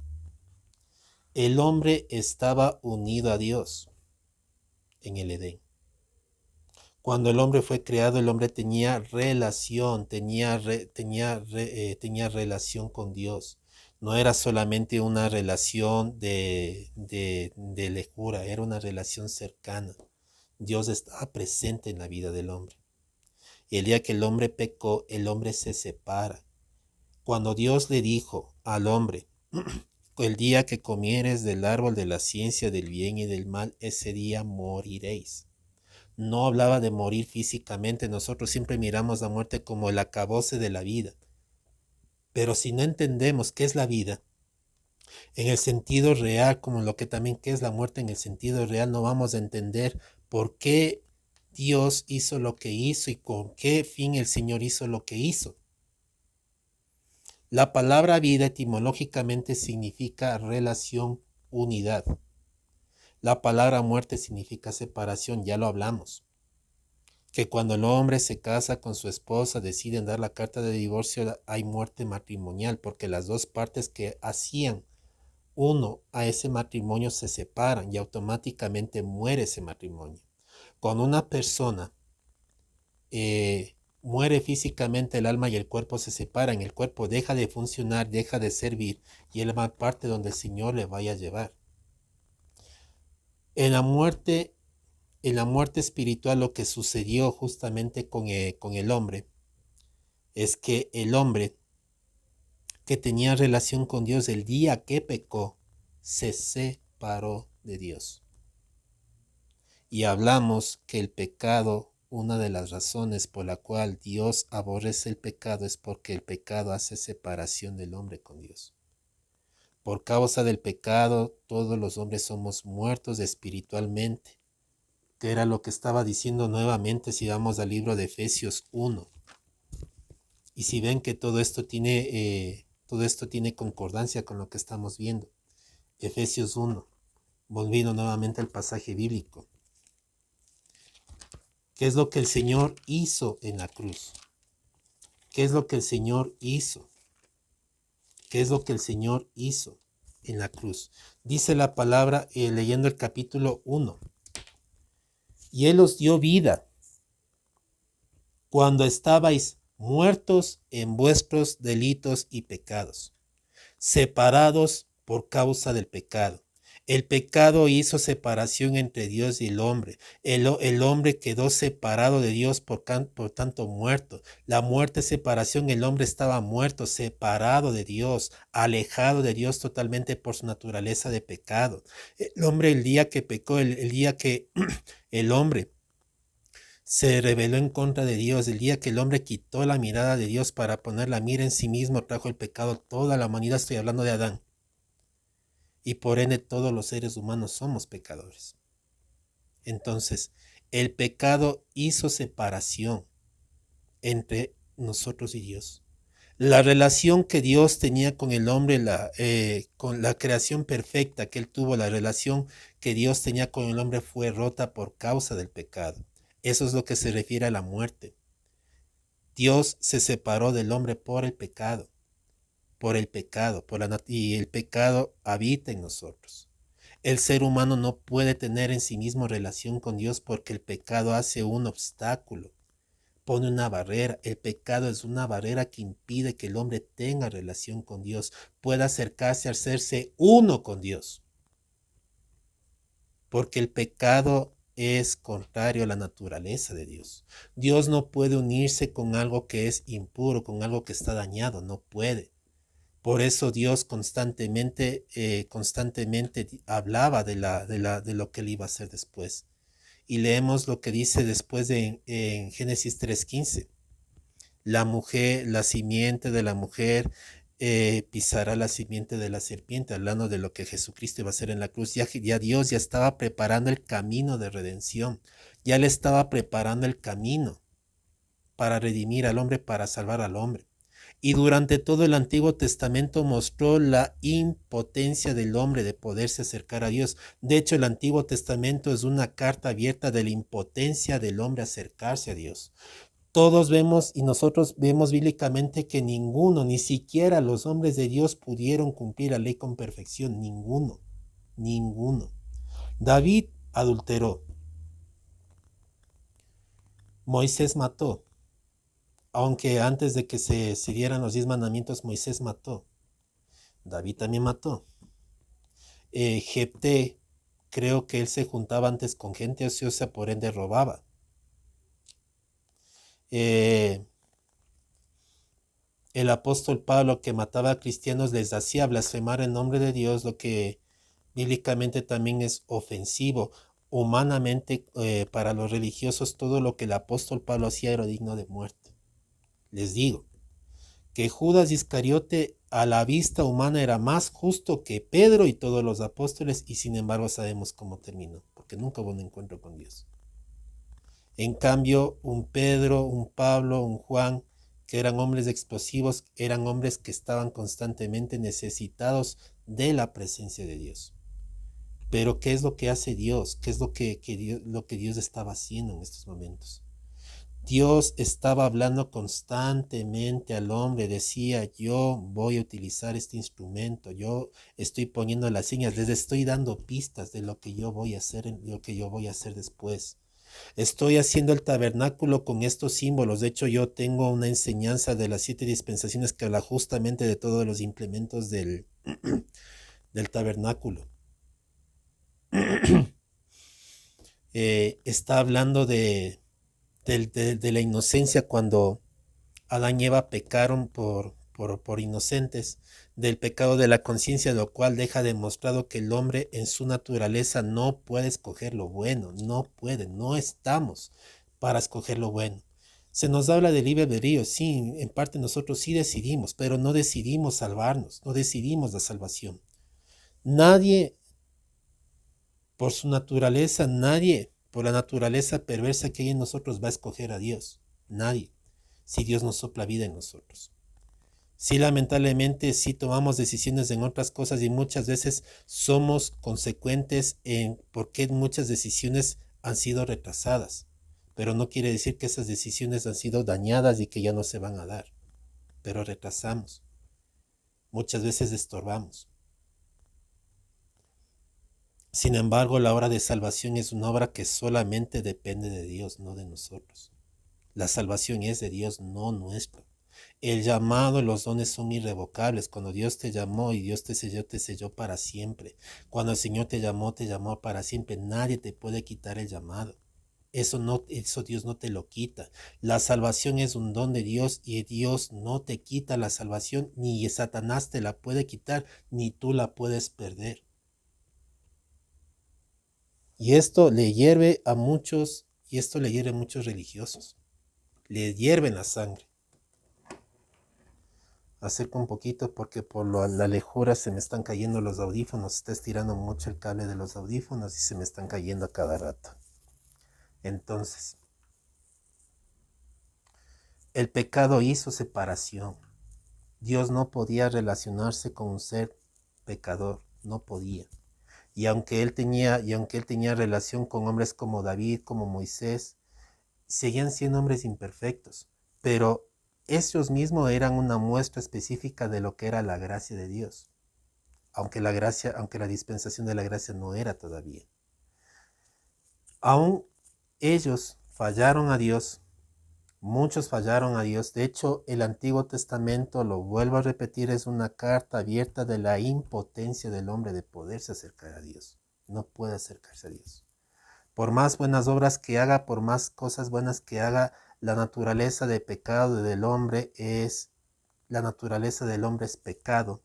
El hombre estaba unido a Dios en el Edén. Cuando el hombre fue creado, el hombre tenía relación, tenía relación con Dios. No era solamente una relación de lejura, era una relación cercana. Dios estaba presente en la vida del hombre. Y el día que el hombre pecó, el hombre se separa. Cuando Dios le dijo al hombre, el día que comieres del árbol de la ciencia del bien y del mal, ese día moriréis. No hablaba de morir físicamente. Nosotros siempre miramos la muerte como el acabose de la vida. Pero si no entendemos qué es la vida en el sentido real, como lo que también qué es la muerte en el sentido real, no vamos a entender por qué Dios hizo lo que hizo y con qué fin el Señor hizo lo que hizo. La palabra vida etimológicamente significa relación, unidad. La palabra muerte significa separación, ya lo hablamos. Que cuando el hombre se casa con su esposa, deciden dar la carta de divorcio, hay muerte matrimonial, porque las dos partes que hacían uno a ese matrimonio se separan y automáticamente muere ese matrimonio. Cuando una persona muere físicamente, el alma y el cuerpo se separan, el cuerpo deja de funcionar, deja de servir y el alma parte donde el Señor le vaya a llevar. En la muerte espiritual, lo que sucedió justamente con el hombre es que el hombre que tenía relación con Dios el día que pecó se separó de Dios. Y hablamos que el pecado, una de las razones por la cual Dios aborrece el pecado es porque el pecado hace separación del hombre con Dios. Por causa del pecado, todos los hombres somos muertos espiritualmente, que era lo que estaba diciendo nuevamente si vamos al libro de Efesios 1. Y si ven que todo esto tiene concordancia con lo que estamos viendo. Efesios 1, volviendo nuevamente al pasaje bíblico. ¿Qué es lo que el Señor hizo en la cruz? ¿Qué es lo que el Señor hizo? ¿Qué es lo que el Señor hizo en la cruz? Dice la palabra, leyendo el capítulo 1. Y Él os dio vida cuando estabais muertos en vuestros delitos y pecados, separados por causa del pecado. El pecado hizo separación entre Dios y el hombre. El hombre quedó separado de Dios, por tanto muerto. La muerte es separación. El hombre estaba muerto, separado de Dios, alejado de Dios totalmente por su naturaleza de pecado. El hombre, el día que pecó, el día que el hombre se rebeló en contra de Dios, el día que el hombre quitó la mirada de Dios para poner la mira en sí mismo, trajo el pecado a toda la humanidad. Estoy hablando de Adán. Y por ende todos los seres humanos somos pecadores. Entonces, el pecado hizo separación entre nosotros y Dios. La relación que Dios tenía con el hombre, con la creación perfecta que Él tuvo, la relación que Dios tenía con el hombre fue rota por causa del pecado. Eso es lo que se refiere a la muerte. Dios se separó del hombre por el pecado. Y el pecado habita en nosotros. El ser humano no puede tener en sí mismo relación con Dios porque el pecado hace un obstáculo, pone una barrera. El pecado es una barrera que impide que el hombre tenga relación con Dios, pueda acercarse a hacerse uno con Dios. Porque el pecado es contrario a la naturaleza de Dios. Dios no puede unirse con algo que es impuro, con algo que está dañado, no puede. Por eso Dios constantemente hablaba de lo que él iba a hacer después. Y leemos lo que dice después en Génesis 3:15. La mujer, la simiente de la mujer pisará la simiente de la serpiente, hablando de lo que Jesucristo iba a hacer en la cruz. Ya Dios ya estaba preparando el camino de redención. Ya le estaba preparando el camino para redimir al hombre, para salvar al hombre. Y durante todo el Antiguo Testamento mostró la impotencia del hombre de poderse acercar a Dios. De hecho, el Antiguo Testamento es una carta abierta de la impotencia del hombre a acercarse a Dios. Todos vemos y nosotros vemos bíblicamente que ninguno, ni siquiera los hombres de Dios pudieron cumplir la ley con perfección. Ninguno. David adulteró. Moisés mató. Aunque antes de que se dieran los 10 mandamientos, Moisés mató. David también mató. Jefté, creo que él se juntaba antes con gente ociosa, por ende robaba. El apóstol Pablo, que mataba a cristianos, les hacía blasfemar el nombre de Dios, lo que bíblicamente también es ofensivo. Humanamente, para los religiosos, todo lo que el apóstol Pablo hacía era digno de muerte. Les digo que Judas Iscariote a la vista humana era más justo que Pedro y todos los apóstoles, y sin embargo sabemos cómo terminó, porque nunca hubo un encuentro con Dios. En cambio, un Pedro, un Pablo, un Juan, que eran hombres explosivos, eran hombres que estaban constantemente necesitados de la presencia de Dios. Pero ¿qué es lo que hace Dios? ¿Qué es lo que Dios estaba haciendo en estos momentos? Dios estaba hablando constantemente al hombre, decía, yo voy a utilizar este instrumento, yo estoy poniendo las señas, les estoy dando pistas de lo que yo voy a hacer, lo que yo voy a hacer después. Estoy haciendo el tabernáculo con estos símbolos. De hecho, yo tengo una enseñanza de las 7 dispensaciones que habla justamente de todos los implementos del, del tabernáculo. Está hablando de la inocencia cuando Adán y Eva pecaron por inocentes, del pecado de la conciencia, lo cual deja demostrado que el hombre en su naturaleza no puede escoger lo bueno, no puede, no estamos para escoger lo bueno. Se nos habla de libre albedrío, sí, en parte nosotros sí decidimos, pero no decidimos salvarnos, no decidimos la salvación. Nadie, por su naturaleza, nadie, por la naturaleza perversa que hay en nosotros, va a escoger a Dios. Nadie, si Dios nos sopla vida en nosotros. Sí, lamentablemente, sí tomamos decisiones en otras cosas y muchas veces somos consecuentes en por qué muchas decisiones han sido retrasadas. Pero no quiere decir que esas decisiones han sido dañadas y que ya no se van a dar. Pero retrasamos. Muchas veces estorbamos. Sin embargo, la obra de salvación es una obra que solamente depende de Dios, no de nosotros. La salvación es de Dios, no nuestra. El llamado, los dones son irrevocables. Cuando Dios te llamó y Dios te selló para siempre. Cuando el Señor te llamó para siempre. Nadie te puede quitar el llamado. Eso Dios no te lo quita. La salvación es un don de Dios y Dios no te quita la salvación, ni Satanás te la puede quitar, ni tú la puedes perder. Y esto le hierve a muchos religiosos. Le hierven la sangre. Acerco un poquito porque por la lejura se me están cayendo los audífonos. Está estirando mucho el cable de los audífonos y se me están cayendo a cada rato. Entonces, el pecado hizo separación. Dios no podía relacionarse con un ser pecador, no podía. Y aunque él tenía relación con hombres como David, como Moisés, seguían siendo hombres imperfectos, pero ellos mismos eran una muestra específica de lo que era la gracia de Dios, aunque la dispensación de la gracia no era todavía. Aún ellos fallaron a Dios, muchos fallaron a Dios. De hecho, el Antiguo Testamento, lo vuelvo a repetir, es una carta abierta de la impotencia del hombre de poderse acercar a Dios. No puede acercarse a Dios. Por más buenas obras que haga, por más cosas buenas que haga, la naturaleza de pecado del hombre es pecado.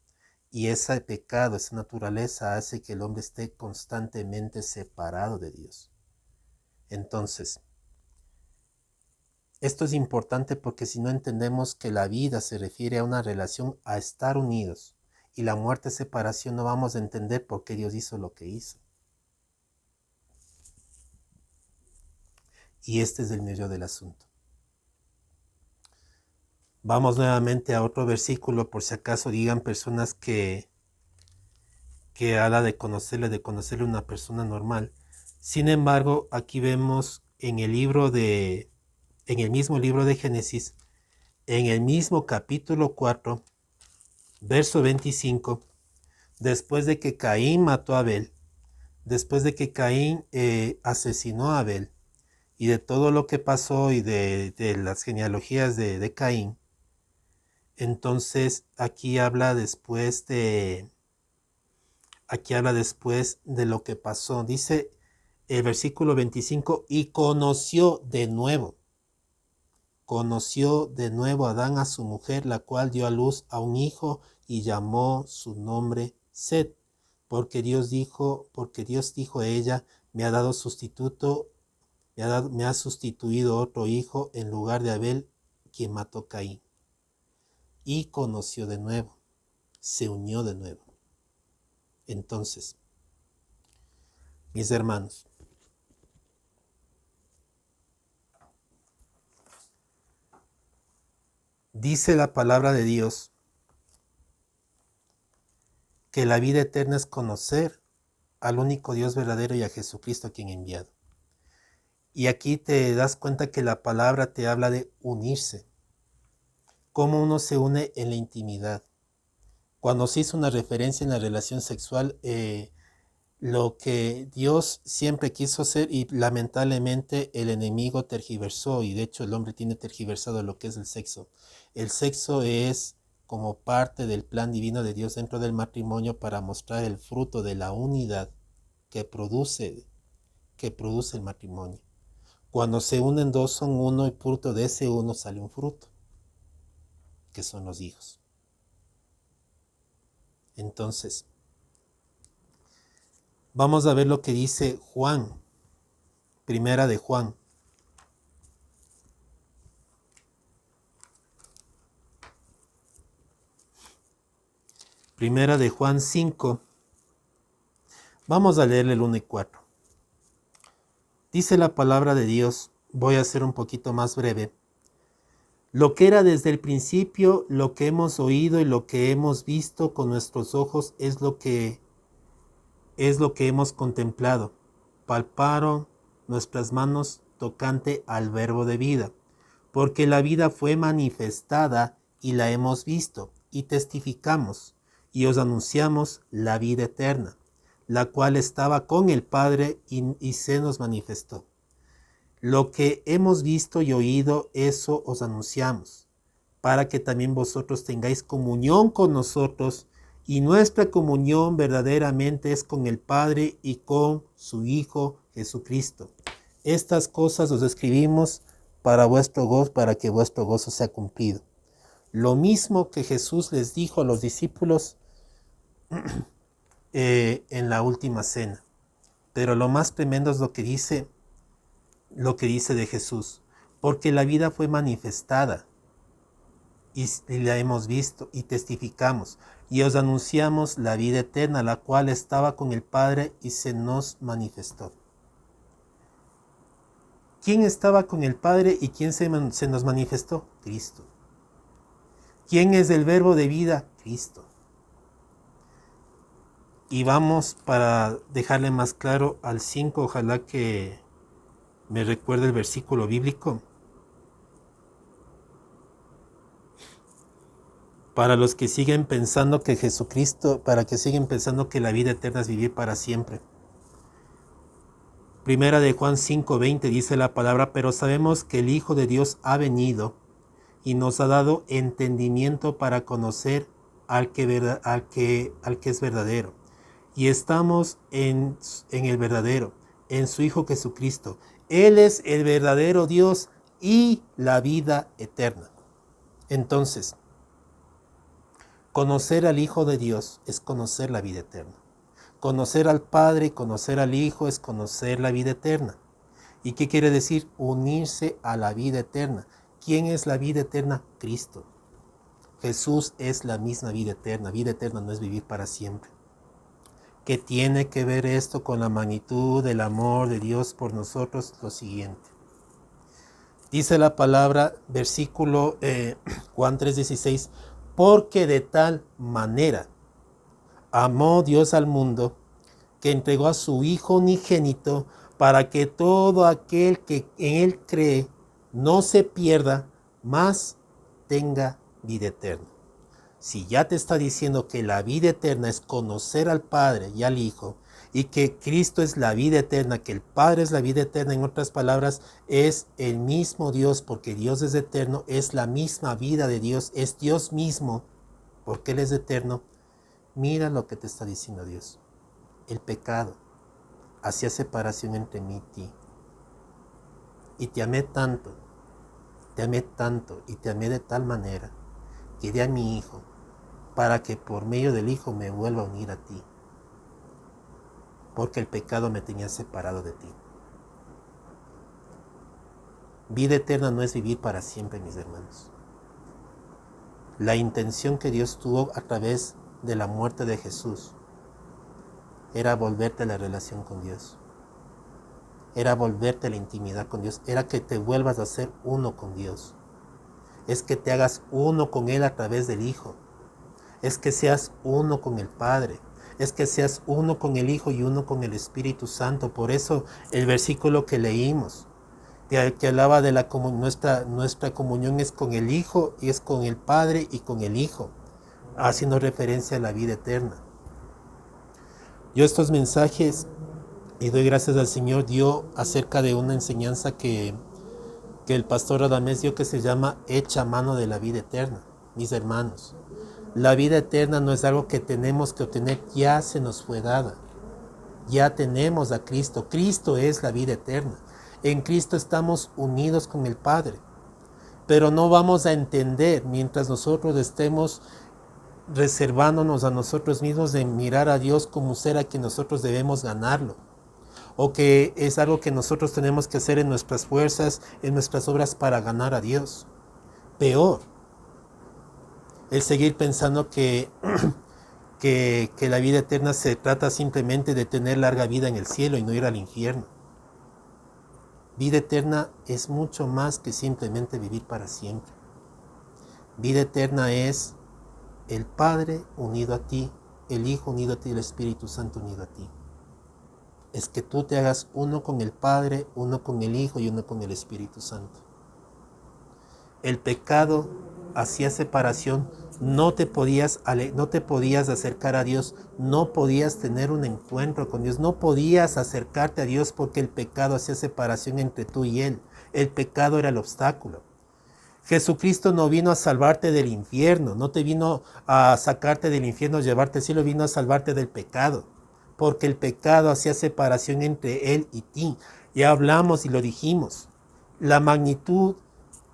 Y ese pecado, esa naturaleza hace que el hombre esté constantemente separado de Dios. Entonces, esto es importante porque si no entendemos que la vida se refiere a una relación, a estar unidos, y la muerte, separación, no vamos a entender por qué Dios hizo lo que hizo. Y este es el meollo del asunto. Vamos nuevamente a otro versículo, por si acaso digan personas que habla de conocerle a una persona normal. Sin embargo, aquí vemos en el mismo libro de Génesis, en el mismo capítulo 4, verso 25, después de que Caín mató a Abel, después de que Caín asesinó a Abel, y de todo lo que pasó y de las genealogías de Caín, entonces aquí habla después de lo que pasó. Dice el versículo 25, y conoció de nuevo Adán a su mujer, la cual dio a luz a un hijo y llamó su nombre Set, porque Dios dijo a ella, me ha sustituido otro hijo en lugar de Abel, quien mató Caín. Y conoció de nuevo, se unió de nuevo. Entonces, mis hermanos, dice la palabra de Dios que la vida eterna es conocer al único Dios verdadero y a Jesucristo a quien he enviado. Y aquí te das cuenta que la palabra te habla de unirse. Cómo uno se une en la intimidad. Cuando se hizo una referencia en la relación sexual, lo que Dios siempre quiso hacer y lamentablemente el enemigo tergiversó, y de hecho el hombre tiene tergiversado lo que es el sexo. El sexo es como parte del plan divino de Dios dentro del matrimonio para mostrar el fruto de la unidad que produce el matrimonio. Cuando se unen dos son uno y fruto de ese uno sale un fruto, que son los hijos. Entonces, vamos a ver lo que dice Juan, primera de Juan. Primera de Juan 5. Vamos a leerle el 1 y 4. Dice la palabra de Dios, voy a ser un poquito más breve. Lo que era desde el principio, lo que hemos oído y lo que hemos visto con nuestros ojos es lo que hemos contemplado. Palparon nuestras manos tocante al verbo de vida, porque la vida fue manifestada y la hemos visto y testificamos y os anunciamos la vida eterna, la cual estaba con el Padre y se nos manifestó. Lo que hemos visto y oído, eso os anunciamos, para que también vosotros tengáis comunión con nosotros, y nuestra comunión verdaderamente es con el Padre y con su Hijo Jesucristo. Estas cosas os escribimos para vuestro gozo, para que vuestro gozo sea cumplido. Lo mismo que Jesús les dijo a los discípulos en la última cena. Pero lo más tremendo es lo que dice de Jesús. Porque la vida fue manifestada y la hemos visto y testificamos y os anunciamos la vida eterna, la cual estaba con el Padre y se nos manifestó. ¿Quién estaba con el Padre y quién se nos manifestó? Cristo. ¿Quién es el verbo de vida? Cristo. Y vamos, para dejarle más claro, al 5, ojalá que me recuerde el versículo bíblico. Para los que siguen pensando que Jesucristo, para que siguen pensando que la vida eterna es vivir para siempre. Primera de Juan 5:20 dice la palabra, pero sabemos que el Hijo de Dios ha venido y nos ha dado entendimiento para conocer al que es verdadero. Y estamos en el verdadero, en su Hijo Jesucristo. Él es el verdadero Dios y la vida eterna. Entonces, conocer al Hijo de Dios es conocer la vida eterna. Conocer al Padre y conocer al Hijo es conocer la vida eterna. ¿Y qué quiere decir? Unirse a la vida eterna. ¿Quién es la vida eterna? Cristo. Jesús es la misma vida eterna. Vida eterna no es vivir para siempre. ¿Qué tiene que ver esto con la magnitud del amor de Dios por nosotros? Lo siguiente. Dice la palabra, versículo Juan 3:16, porque de tal manera amó Dios al mundo que entregó a su Hijo unigénito para que todo aquel que en Él cree no se pierda, mas tenga vida eterna. Si ya te está diciendo que la vida eterna es conocer al Padre y al Hijo, y que Cristo es la vida eterna, que el Padre es la vida eterna, en otras palabras, es el mismo Dios, porque Dios es eterno, es la misma vida de Dios, es Dios mismo, porque Él es eterno. Mira lo que te está diciendo Dios. El pecado hacía separación entre mí y ti. Y te amé tanto, y te amé de tal manera, que di a mi Hijo, para que por medio del Hijo me vuelva a unir a ti. Porque el pecado me tenía separado de ti. Vida eterna no es vivir para siempre, mis hermanos. La intención que Dios tuvo a través de la muerte de Jesús era volverte a la relación con Dios. Era volverte a la intimidad con Dios. Era que te vuelvas a ser uno con Dios. Es que te hagas uno con Él a través del Hijo. Es que seas uno con el Padre. es que seas uno con el Hijo y uno con el Espíritu Santo. Por eso el versículo que leímos, que hablaba de nuestra comunión es con el Hijo y es con el Padre y con el Hijo, haciendo referencia a la vida eterna. Yo estos mensajes, y doy gracias al Señor, dio acerca de una enseñanza que el pastor Radamés dio, que se llama Hecha mano de la vida eterna. Mis hermanos, la vida eterna no es algo que tenemos que obtener, ya se nos fue dada. Ya tenemos a Cristo. Cristo es la vida eterna. En Cristo estamos unidos con el Padre. Pero no vamos a entender mientras nosotros estemos reservándonos a nosotros mismos de mirar a Dios como un ser a quien nosotros debemos ganarlo, o que es algo que nosotros tenemos que hacer en nuestras fuerzas, en nuestras obras para ganar a Dios. Peor, el seguir pensando que la vida eterna se trata simplemente de tener larga vida en el cielo y no ir al infierno. Vida eterna es mucho más que simplemente vivir para siempre. Vida eterna es el Padre unido a ti, el Hijo unido a ti y el Espíritu Santo unido a ti. Es que tú te hagas uno con el Padre, uno con el Hijo y uno con el Espíritu Santo. El pecado hacía separación, no te podías acercar a Dios, no podías tener un encuentro con Dios, no podías acercarte a Dios porque el pecado hacía separación entre tú y Él. El pecado era el obstáculo. Jesucristo no vino a salvarte del infierno, no te vino a sacarte del infierno, llevarte al cielo, vino a salvarte del pecado, porque el pecado hacía separación entre Él y ti. Ya hablamos y lo dijimos. La magnitud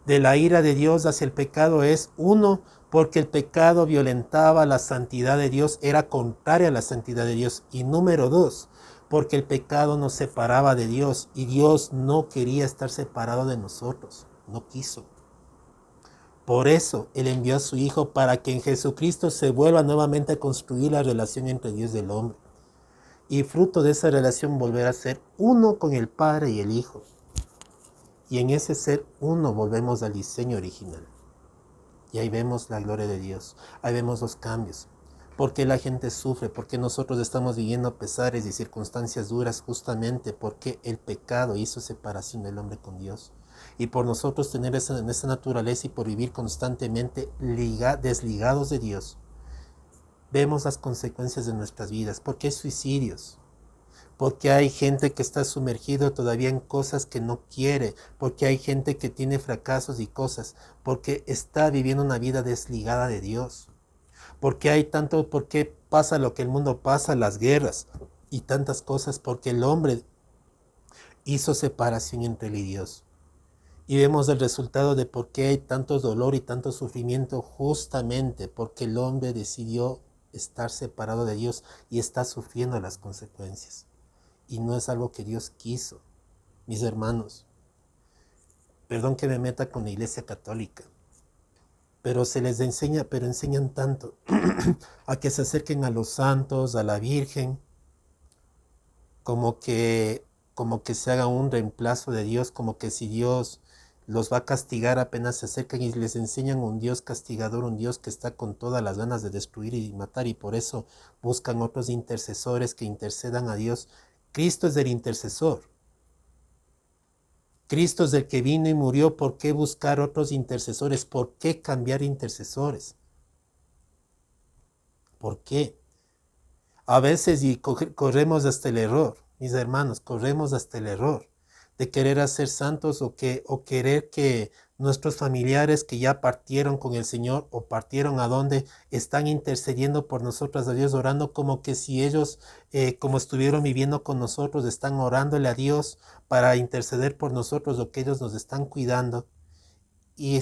de la ira de Dios hacia el pecado es, uno, porque el pecado violentaba la santidad de Dios, era contraria a la santidad de Dios. Y número dos, porque el pecado nos separaba de Dios y Dios no quería estar separado de nosotros, no quiso. Por eso Él envió a su Hijo para que en Jesucristo se vuelva nuevamente a construir la relación entre Dios y el hombre. Y fruto de esa relación volver a ser uno con el Padre y el Hijo. Y en ese ser uno volvemos al diseño original. Y ahí vemos la gloria de Dios. Ahí vemos los cambios. ¿Por qué la gente sufre? Porque nosotros estamos viviendo pesares y circunstancias duras justamente porque el pecado hizo separación del hombre con Dios. Y por nosotros tener esa naturaleza y por vivir constantemente desligados de Dios, vemos las consecuencias de nuestras vidas. Porque hay suicidios, porque hay gente que está sumergido todavía en cosas que no quiere, porque hay gente que tiene fracasos y cosas, porque está viviendo una vida desligada de Dios. Porque pasa lo que el mundo pasa, las guerras y tantas cosas, porque el hombre hizo separación entre él y Dios. Y vemos el resultado de por qué hay tanto dolor y tanto sufrimiento, justamente porque el hombre decidió estar separado de Dios y está sufriendo las consecuencias. Y no es algo que Dios quiso. Mis hermanos, perdón que me meta con la Iglesia Católica, pero enseñan tanto a que se acerquen a los santos, a la Virgen, como que se haga un reemplazo de Dios, como que si Dios los va a castigar apenas se acercan, y les enseñan un Dios castigador, un Dios que está con todas las ganas de destruir y matar, y por eso buscan otros intercesores que intercedan a Dios. Cristo es el intercesor. Cristo es el que vino y murió. ¿Por qué buscar otros intercesores? ¿Por qué cambiar intercesores? ¿Por qué? A veces corremos hasta el error, mis hermanos, corremos hasta el error de querer hacer santos o querer que nuestros familiares que ya partieron con el Señor o partieron a donde están intercediendo por nosotros a Dios, orando como que si ellos, como estuvieron viviendo con nosotros, están orándole a Dios para interceder por nosotros o que ellos nos están cuidando. Y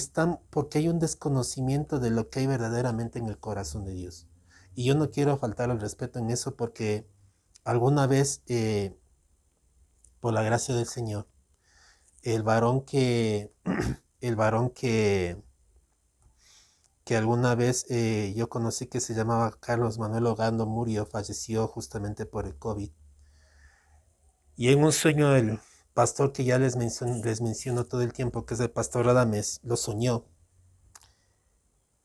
porque hay un desconocimiento de lo que hay verdaderamente en el corazón de Dios. Y yo no quiero faltar al respeto en eso porque alguna vez, por la gracia del Señor, el varón que alguna vez yo conocí, que se llamaba Carlos Manuel Ogando, falleció justamente por el COVID. Y en un sueño el pastor que ya les menciono todo el tiempo, que es el pastor Radamés, lo soñó.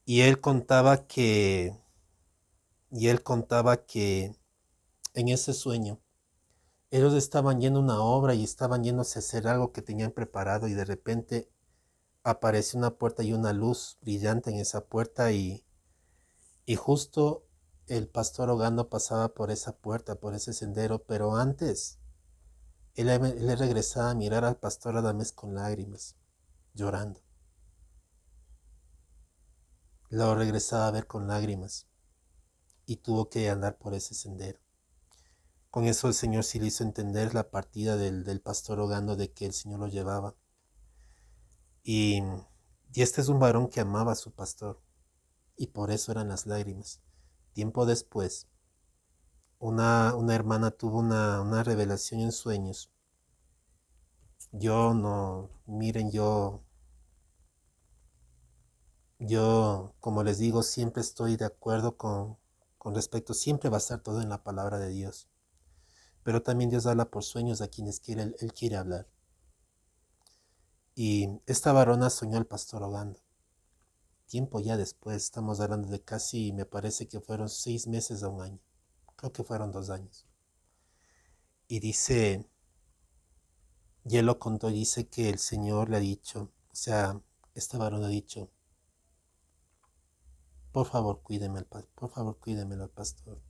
Y él contaba que en ese sueño, ellos estaban yendo a una obra y estaban yéndose a hacer algo que tenían preparado y de repente apareció una puerta y una luz brillante en esa puerta y justo el pastor Ogando pasaba por esa puerta, por ese sendero, pero antes él regresaba a mirar al pastor Adamés con lágrimas, llorando. Lo regresaba a ver con lágrimas y tuvo que andar por ese sendero. Con eso el Señor sí le hizo entender la partida del pastor Ogando, de que el Señor lo llevaba. Y este es un varón que amaba a su pastor y por eso eran las lágrimas. Tiempo después, una hermana tuvo una revelación en sueños. Yo no, miren, yo, como les digo, siempre estoy de acuerdo con respecto, siempre va a estar todo en la palabra de Dios. Pero también Dios habla por sueños a quienes Él quiere hablar. Y esta varona soñó al pastor Ogando. Tiempo ya después, estamos hablando de casi, me parece que fueron 6 meses a un año. Creo que fueron 2 años. Y dice, y él lo contó, y dice que el Señor le ha dicho, o sea, esta varona ha dicho, por favor cuídemelo al pastor.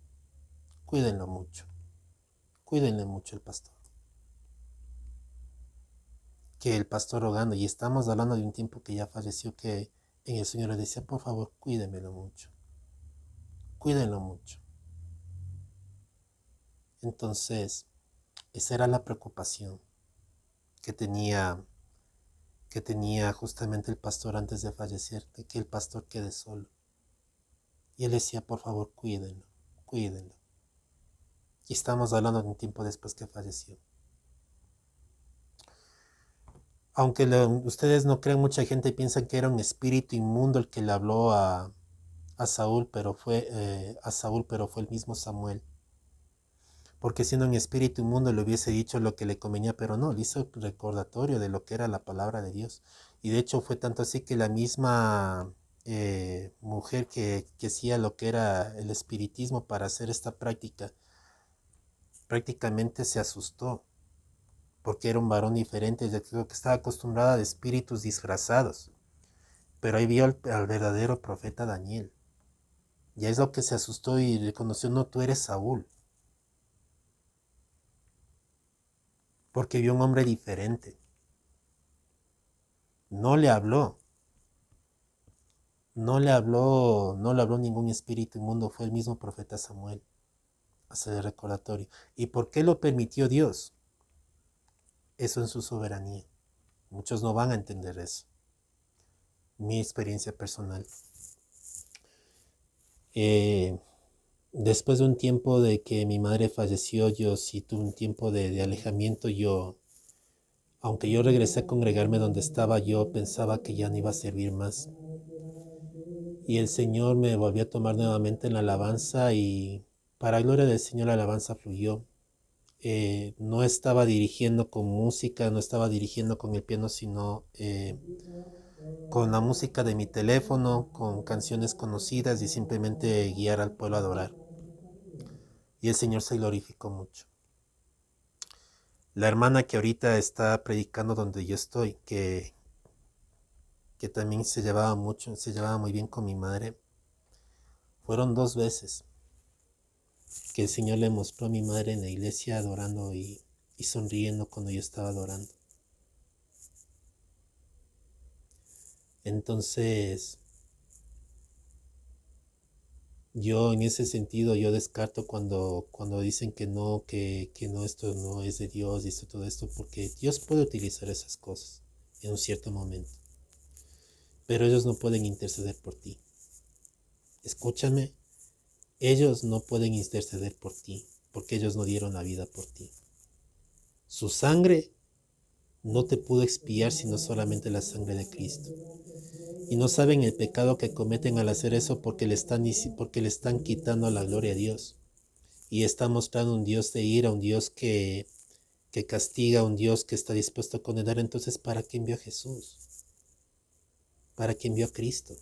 Cuídenlo mucho. Cuídenle mucho al pastor. Que el pastor Ogando, y estamos hablando de un tiempo que ya falleció, que en el Señor le decía, por favor, cuídemelo mucho. Cuídenlo mucho. Entonces, esa era la preocupación que tenía justamente el pastor antes de fallecer, de que el pastor quede solo. Y él decía, por favor, cuídenlo, cuídenlo. Y estamos hablando de un tiempo después que falleció. Aunque ustedes no creen, mucha gente piensa que era un espíritu inmundo el que le habló a Saúl, pero fue el mismo Samuel. Porque siendo un espíritu inmundo le hubiese dicho lo que le convenía, pero no, le hizo recordatorio de lo que era la palabra de Dios. Y de hecho fue tanto así que la misma mujer que hacía lo que era el espiritismo para hacer esta práctica, prácticamente se asustó, porque era un varón diferente, ya que estaba acostumbrada a espíritus disfrazados. Pero ahí vio al verdadero profeta Daniel. Y es lo que se asustó y reconoció, no, tú eres Saúl. Porque vio un hombre diferente. No le habló. No le habló ningún espíritu inmundo, fue el mismo profeta Samuel. Hace el recordatorio. ¿Y por qué lo permitió Dios? Eso en su soberanía. Muchos no van a entender eso. Mi experiencia personal. Después de un tiempo de que mi madre falleció, yo sí tuve un tiempo de alejamiento. Aunque yo regresé a congregarme donde estaba, yo pensaba que ya no iba a servir más. Y el Señor me volvió a tomar nuevamente en la alabanza y para gloria del Señor la alabanza fluyó. No estaba dirigiendo con música, no estaba dirigiendo con el piano, sino con la música de mi teléfono, con canciones conocidas y simplemente guiar al pueblo a adorar. Y el Señor se glorificó mucho. La hermana que ahorita está predicando donde yo estoy, que también se llevaba muy bien con mi madre, fueron 2 veces que el Señor le mostró a mi madre en la iglesia adorando y sonriendo cuando yo estaba adorando. Entonces, yo en ese sentido, yo descarto cuando dicen que no, esto no es de Dios y todo esto, porque Dios puede utilizar esas cosas en un cierto momento, pero ellos no pueden interceder por ti. Escúchame, ellos no pueden interceder por ti, porque ellos no dieron la vida por ti. Su sangre no te pudo expiar sino solamente la sangre de Cristo. Y no saben el pecado que cometen al hacer eso porque le están quitando la gloria a Dios. Y está mostrando un Dios de ira, un Dios que castiga, un Dios que está dispuesto a condenar. Entonces, ¿para qué envió a Jesús? ¿Para qué envió a Cristo?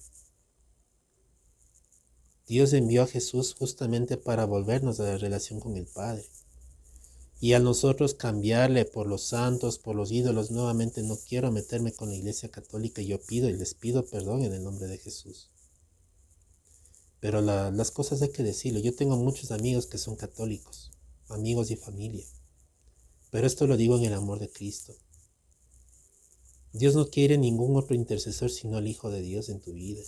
Dios envió a Jesús justamente para volvernos a la relación con el Padre. Y a nosotros cambiarle por los santos, por los ídolos, nuevamente no quiero meterme con la Iglesia Católica. Yo pido y les pido perdón en el nombre de Jesús. Pero las cosas hay que decirlo. Yo tengo muchos amigos que son católicos, amigos y familia. Pero esto lo digo en el amor de Cristo. Dios no quiere ningún otro intercesor sino el Hijo de Dios en tu vida.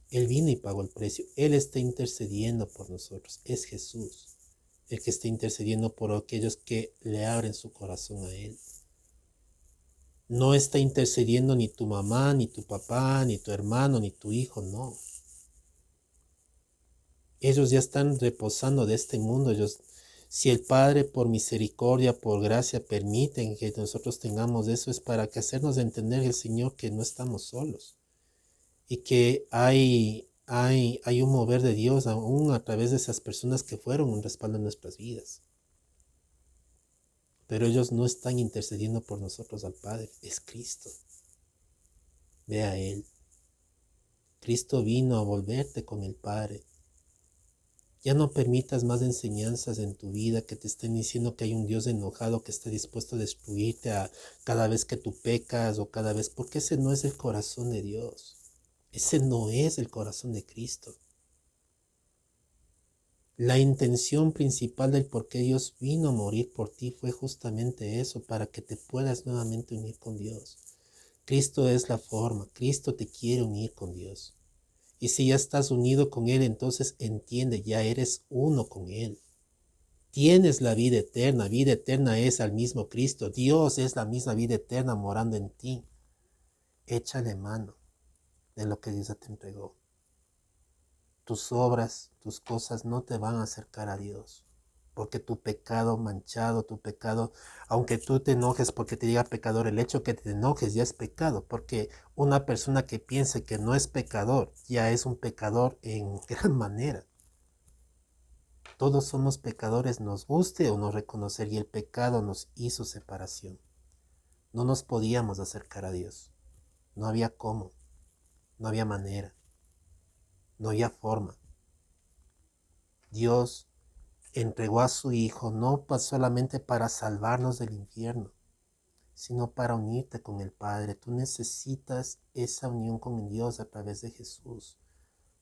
Él vino y pagó el precio. Él está intercediendo por nosotros. Es Jesús el que está intercediendo por aquellos que le abren su corazón a Él. No está intercediendo ni tu mamá, ni tu papá, ni tu hermano, ni tu hijo, no. Ellos ya están reposando de este mundo. Si el Padre por misericordia, por gracia, permiten que nosotros tengamos eso, es para que hacernos entender el Señor que no estamos solos y que hay un mover de Dios aún a través de esas personas que fueron un respaldo en nuestras vidas. Pero ellos no están intercediendo por nosotros al Padre, es Cristo. Ve a Él. Cristo vino a volverte con el Padre. Ya no permitas más enseñanzas en tu vida que te estén diciendo que hay un Dios enojado que está dispuesto a destruirte cada vez que tú pecas o cada vez, porque ese no es el corazón de Dios. Ese no es el corazón de Cristo. La intención principal del por qué Dios vino a morir por ti fue justamente eso, para que te puedas nuevamente unir con Dios. Cristo es la forma, Cristo te quiere unir con Dios. Y si ya estás unido con Él, entonces entiende, ya eres uno con Él. Tienes la vida eterna es al mismo Cristo. Dios es la misma vida eterna morando en ti. Échale mano de lo que Dios ya te entregó. Tus obras, tus cosas no te van a acercar a Dios. Porque tu pecado manchado, tu pecado, aunque tú te enojes porque te diga pecador, el hecho que te enojes ya es pecado. Porque una persona que piense que no es pecador, ya es un pecador en gran manera. Todos somos pecadores, nos guste o no reconocer, y el pecado nos hizo separación. No nos podíamos acercar a Dios. No había cómo, no había manera, no había forma. Dios entregó a su Hijo no solamente para salvarnos del infierno, sino para unirte con el Padre. Tú necesitas esa unión con Dios a través de Jesús.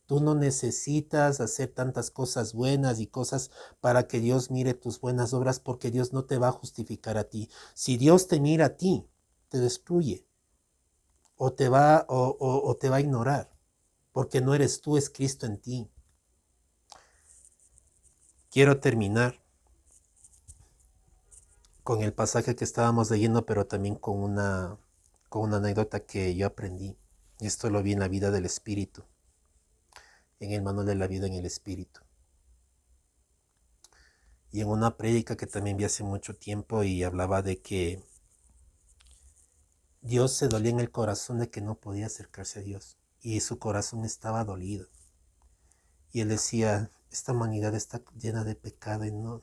Tú no necesitas hacer tantas cosas buenas y cosas para que Dios mire tus buenas obras, porque Dios no te va a justificar a ti. Si Dios te mira a ti, te destruye o te va a ignorar, porque no eres tú, es Cristo en ti. Quiero terminar con el pasaje que estábamos leyendo, pero también con una anécdota que yo aprendí. Esto lo vi en la vida del Espíritu, en el manual de la vida en el Espíritu. Y en una prédica que también vi hace mucho tiempo, y hablaba de que Dios se dolía en el corazón de que no podía acercarse a Dios. Y su corazón estaba dolido. Y él decía, esta humanidad está llena de pecado y no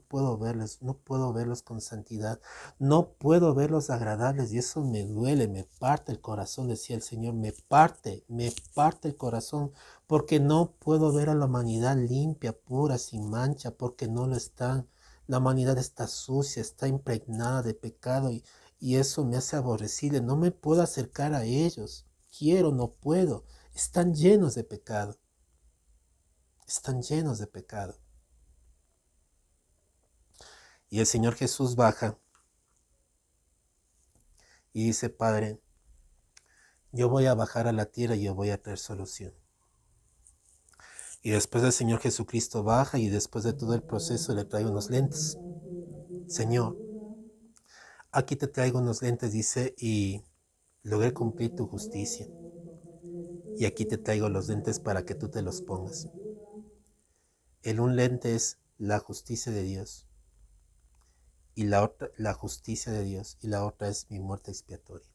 puedo verlos con santidad, no puedo verlos agradables, y eso me duele, me parte el corazón, decía el Señor, me parte el corazón, porque no puedo ver a la humanidad limpia, pura, sin mancha, porque no lo están. La humanidad está sucia, está impregnada de pecado, y eso me hace aborrecible, no me puedo acercar a ellos, quiero, no puedo, están llenos de pecado. Están llenos de pecado. Y el Señor Jesús baja y dice, Padre, yo voy a bajar a la tierra y yo voy a traer solución. Y después el Señor Jesucristo baja, y después de todo el proceso le trae unos lentes. Señor, aquí te traigo unos lentes, dice, y logré cumplir tu justicia. Y aquí te traigo los lentes para que tú te los pongas. Un lente es la justicia de Dios, y la otra, la justicia de Dios, y la otra es mi muerte expiatoria.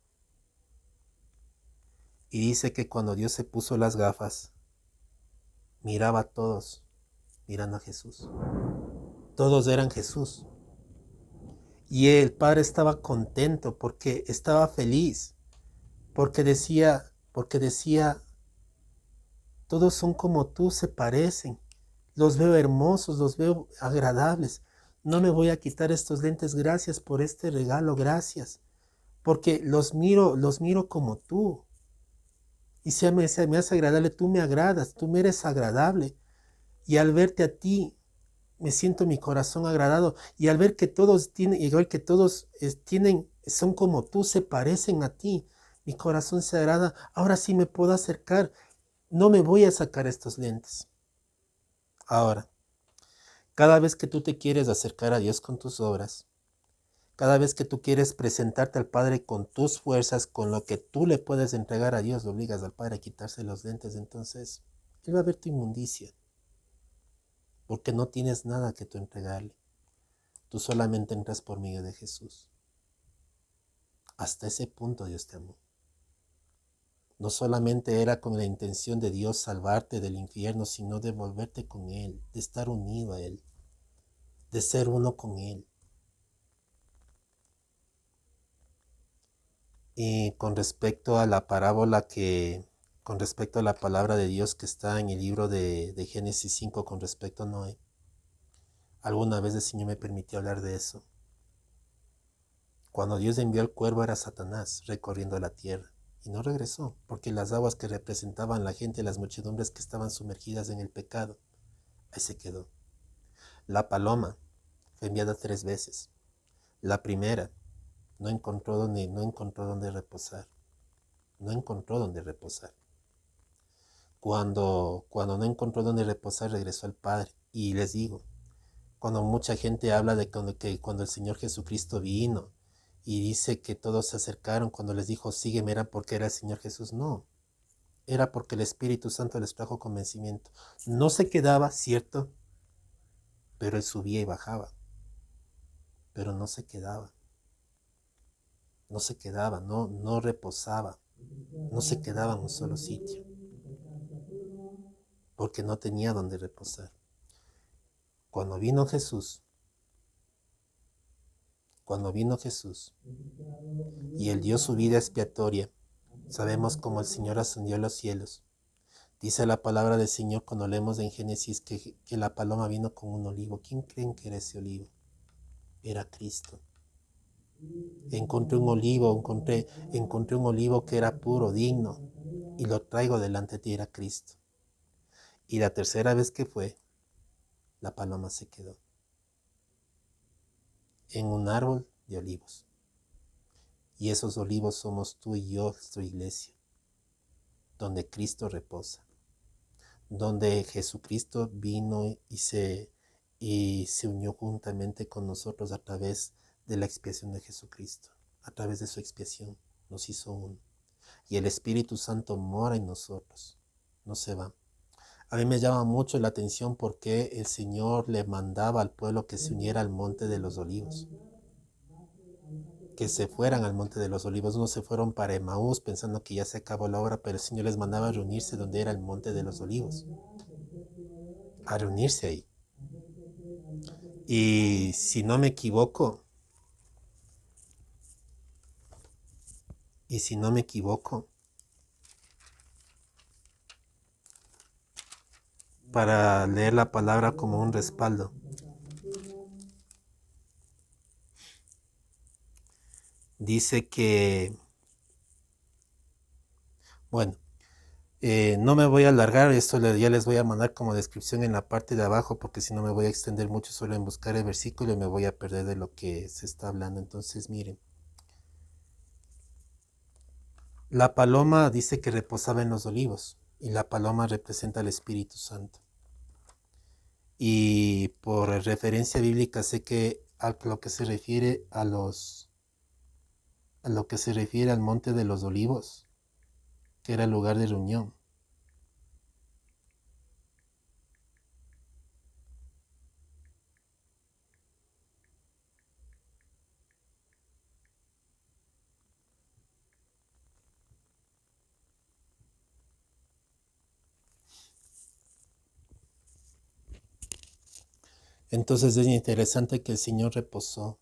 Y dice que cuando Dios se puso las gafas, miraba a todos mirando a Jesús. Todos eran Jesús. Y el Padre estaba contento porque estaba feliz, porque decía, Todos son como tú, se parecen. Los veo hermosos, los veo agradables. No me voy a quitar estos lentes. Gracias por este regalo, gracias. Porque los miro como tú. Y se me hace agradable, tú me agradas, tú me eres agradable. Y al verte a ti, me siento mi corazón agradado. Y al ver que todos tienen, igual que todos son como tú, se parecen a ti, mi corazón se agrada. Ahora sí me puedo acercar. No me voy a sacar estos lentes. Ahora, cada vez que tú te quieres acercar a Dios con tus obras, cada vez que tú quieres presentarte al Padre con tus fuerzas, con lo que tú le puedes entregar a Dios, lo obligas al Padre a quitarse los lentes, entonces Él va a ver tu inmundicia, porque no tienes nada que tú entregarle. Tú solamente entras por medio de Jesús. Hasta ese punto Dios te amó. No solamente era con la intención de Dios salvarte del infierno, sino de volverte con Él, de estar unido a Él, de ser uno con Él. Y con respecto a la parábola con respecto a la palabra de Dios que está en el libro de Génesis 5 con respecto a Noé, alguna vez el Señor me permitió hablar de eso. Cuando Dios envió al cuervo era Satanás recorriendo la tierra y no regresó, porque las aguas que representaban la gente, las muchedumbres que estaban sumergidas en el pecado, ahí se quedó. La paloma fue enviada 3 veces. La primera no encontró dónde reposar. No encontró dónde reposar. Cuando no encontró dónde reposar, regresó al Padre. Y les digo, cuando mucha gente habla de cuando el Señor Jesucristo vino y dice que todos se acercaron, cuando les dijo, sígueme, era porque era el Señor Jesús. No, era porque el Espíritu Santo les trajo convencimiento. No se quedaba, cierto, pero Él subía y bajaba. Pero no se quedaba. No reposaba. No se quedaba en un solo sitio, porque no tenía donde reposar. Cuando vino Jesús y Él dio su vida expiatoria, sabemos cómo el Señor ascendió a los cielos. Dice la palabra del Señor cuando leemos en Génesis que la paloma vino con un olivo. ¿Quién creen que era ese olivo? Era Cristo. Encontré un olivo que era puro, digno, y lo traigo delante de ti, era Cristo. Y la tercera vez que fue, la paloma se quedó en un árbol de olivos. Y esos olivos somos tú y yo, nuestra iglesia, donde Cristo reposa, donde Jesucristo vino y se unió juntamente con nosotros a través de la expiación de Jesucristo. A través de su expiación nos hizo uno. Y el Espíritu Santo mora en nosotros, no se va. A mí me llama mucho la atención porque el Señor le mandaba al pueblo que se uniera al Monte de los Olivos, que se fueran al Monte de los Olivos. Unos se fueron para Emaús pensando que ya se acabó la obra, pero el Señor les mandaba a reunirse donde era el Monte de los Olivos, a reunirse ahí. Y si no me equivoco, para leer la palabra como un respaldo, dice que, bueno, no me voy a alargar, esto ya les voy a mandar como descripción en la parte de abajo, porque si no me voy a extender mucho solo en buscar el versículo y me voy a perder de lo que se está hablando. Entonces, miren, la paloma dice que reposaba en los olivos, y la paloma representa al Espíritu Santo. Y por referencia bíblica sé que a lo que se refiere al Monte de los Olivos, que era el lugar de reunión. Entonces es interesante que el Señor reposó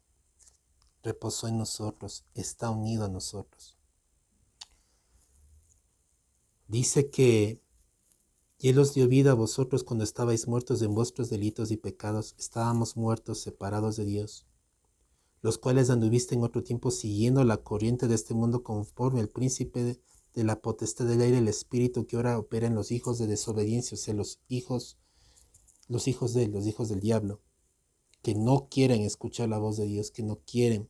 en nosotros, está unido a nosotros. Dice que Y Él os dio vida a vosotros cuando estabais muertos en vuestros delitos y pecados. Estábamos muertos, separados de Dios, los cuales anduviste en otro tiempo siguiendo la corriente de este mundo conforme al príncipe de la potestad del aire, el espíritu que ahora opera en los hijos de desobediencia, o sea, los hijos los hijos del diablo, que no quieren escuchar la voz de Dios, que no quieren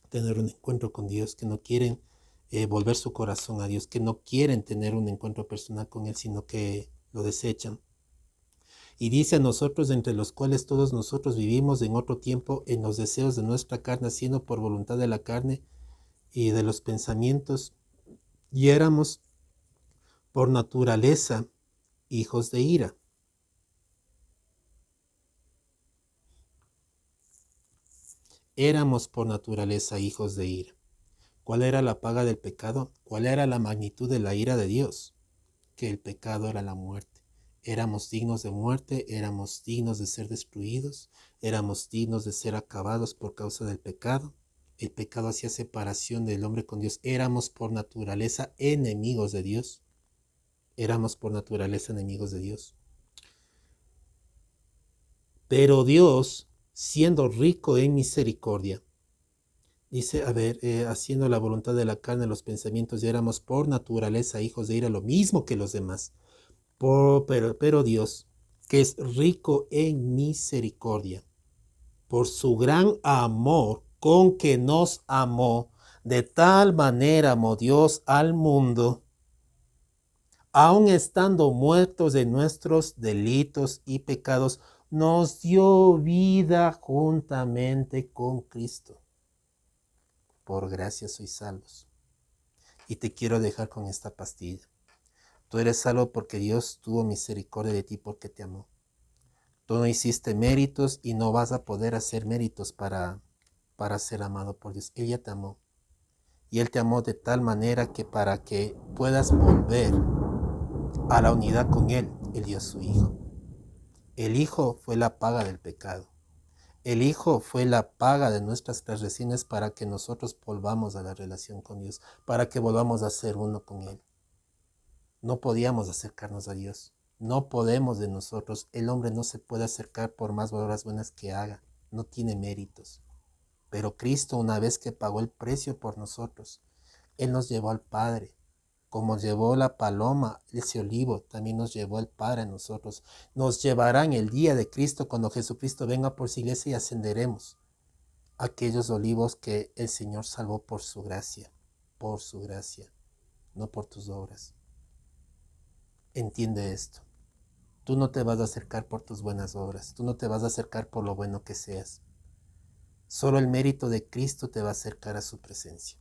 tener un encuentro con Dios, que no quieren volver su corazón a Dios, que no quieren tener un encuentro personal con Él, sino que lo desechan. Y dice a nosotros, entre los cuales todos nosotros vivimos en otro tiempo en los deseos de nuestra carne, haciendo por voluntad de la carne y de los pensamientos, y éramos por naturaleza hijos de ira. Éramos por naturaleza hijos de ira. ¿Cuál era la paga del pecado? ¿Cuál era la magnitud de la ira de Dios? Que el pecado era la muerte. Éramos dignos de muerte, éramos dignos de ser destruidos, éramos dignos de ser acabados por causa del pecado. El pecado hacía separación del hombre con Dios. Éramos por naturaleza enemigos de Dios. Éramos por naturaleza enemigos de Dios. Pero Dios, siendo rico en misericordia, dice, haciendo la voluntad de la carne, los pensamientos, ya éramos por naturaleza hijos de ira, lo mismo que los demás. Pero Dios, que es rico en misericordia, por su gran amor con que nos amó, de tal manera amó Dios al mundo, aun estando muertos de nuestros delitos y pecados, nos dio vida juntamente con Cristo. Por gracia sois salvos. Y te quiero dejar con esta pastilla. Tú eres salvo porque Dios tuvo misericordia de ti porque te amó. Tú no hiciste méritos y no vas a poder hacer méritos para ser amado por Dios. Él ya te amó. Y Él te amó de tal manera que para que puedas volver a la unidad con Él, Él dio a su Hijo. El Hijo fue la paga del pecado. El Hijo fue la paga de nuestras transgresiones para que nosotros volvamos a la relación con Dios, para que volvamos a ser uno con Él. No podíamos acercarnos a Dios. No podemos de nosotros. El hombre no se puede acercar por más obras buenas que haga. No tiene méritos. Pero Cristo, una vez que pagó el precio por nosotros, Él nos llevó al Padre. Como llevó la paloma, ese olivo, también nos llevó al Padre a nosotros. Nos llevará en el día de Cristo, cuando Jesucristo venga por su iglesia, y ascenderemos aquellos olivos que el Señor salvó por su gracia, no por tus obras. Entiende esto. Tú no te vas a acercar por tus buenas obras. Tú no te vas a acercar por lo bueno que seas. Solo el mérito de Cristo te va a acercar a su presencia.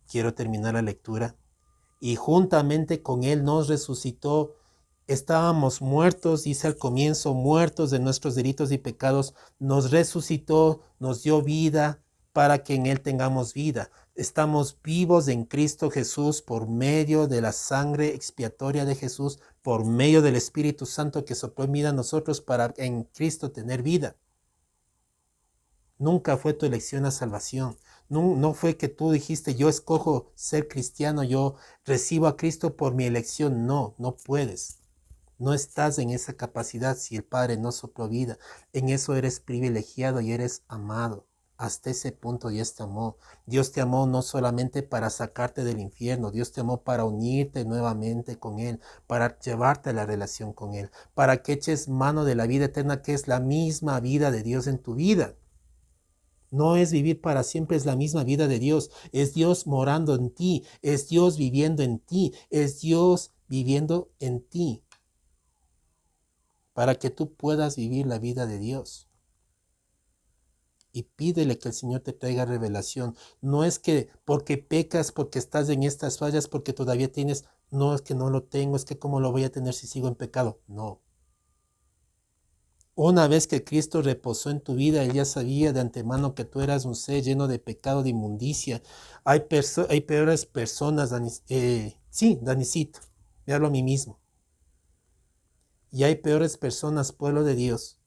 Quiero terminar la lectura. Y juntamente con Él nos resucitó. Estábamos muertos, dice al comienzo, muertos de nuestros delitos y pecados. Nos resucitó, nos dio vida para que en Él tengamos vida. Estamos vivos en Cristo Jesús por medio de la sangre expiatoria de Jesús, por medio del Espíritu Santo que sopló en vida a nosotros para en Cristo tener vida. Nunca fue tu elección la salvación. No fue que tú dijiste, yo escojo ser cristiano, yo recibo a Cristo por mi elección. No puedes. No estás en esa capacidad si el Padre no sopló vida. En eso eres privilegiado y eres amado. Hasta ese punto Dios te amó. Dios te amó no solamente para sacarte del infierno. Dios te amó para unirte nuevamente con Él, para llevarte a la relación con Él, para que eches mano de la vida eterna, que es la misma vida de Dios en tu vida. No es vivir para siempre, es la misma vida de Dios. Es Dios morando en ti, es Dios viviendo en ti, es Dios viviendo en ti, para que tú puedas vivir la vida de Dios. Y pídele que el Señor te traiga revelación. No es que porque pecas, porque estás en estas fallas, porque todavía tienes, no es que no lo tengo, es que cómo lo voy a tener si sigo en pecado. No. Una vez que Cristo reposó en tu vida, Él ya sabía de antemano que tú eras un ser lleno de pecado, de inmundicia. Hay peores personas, Danicito, me hablo a mí mismo. Y hay peores personas, pueblo de Dios,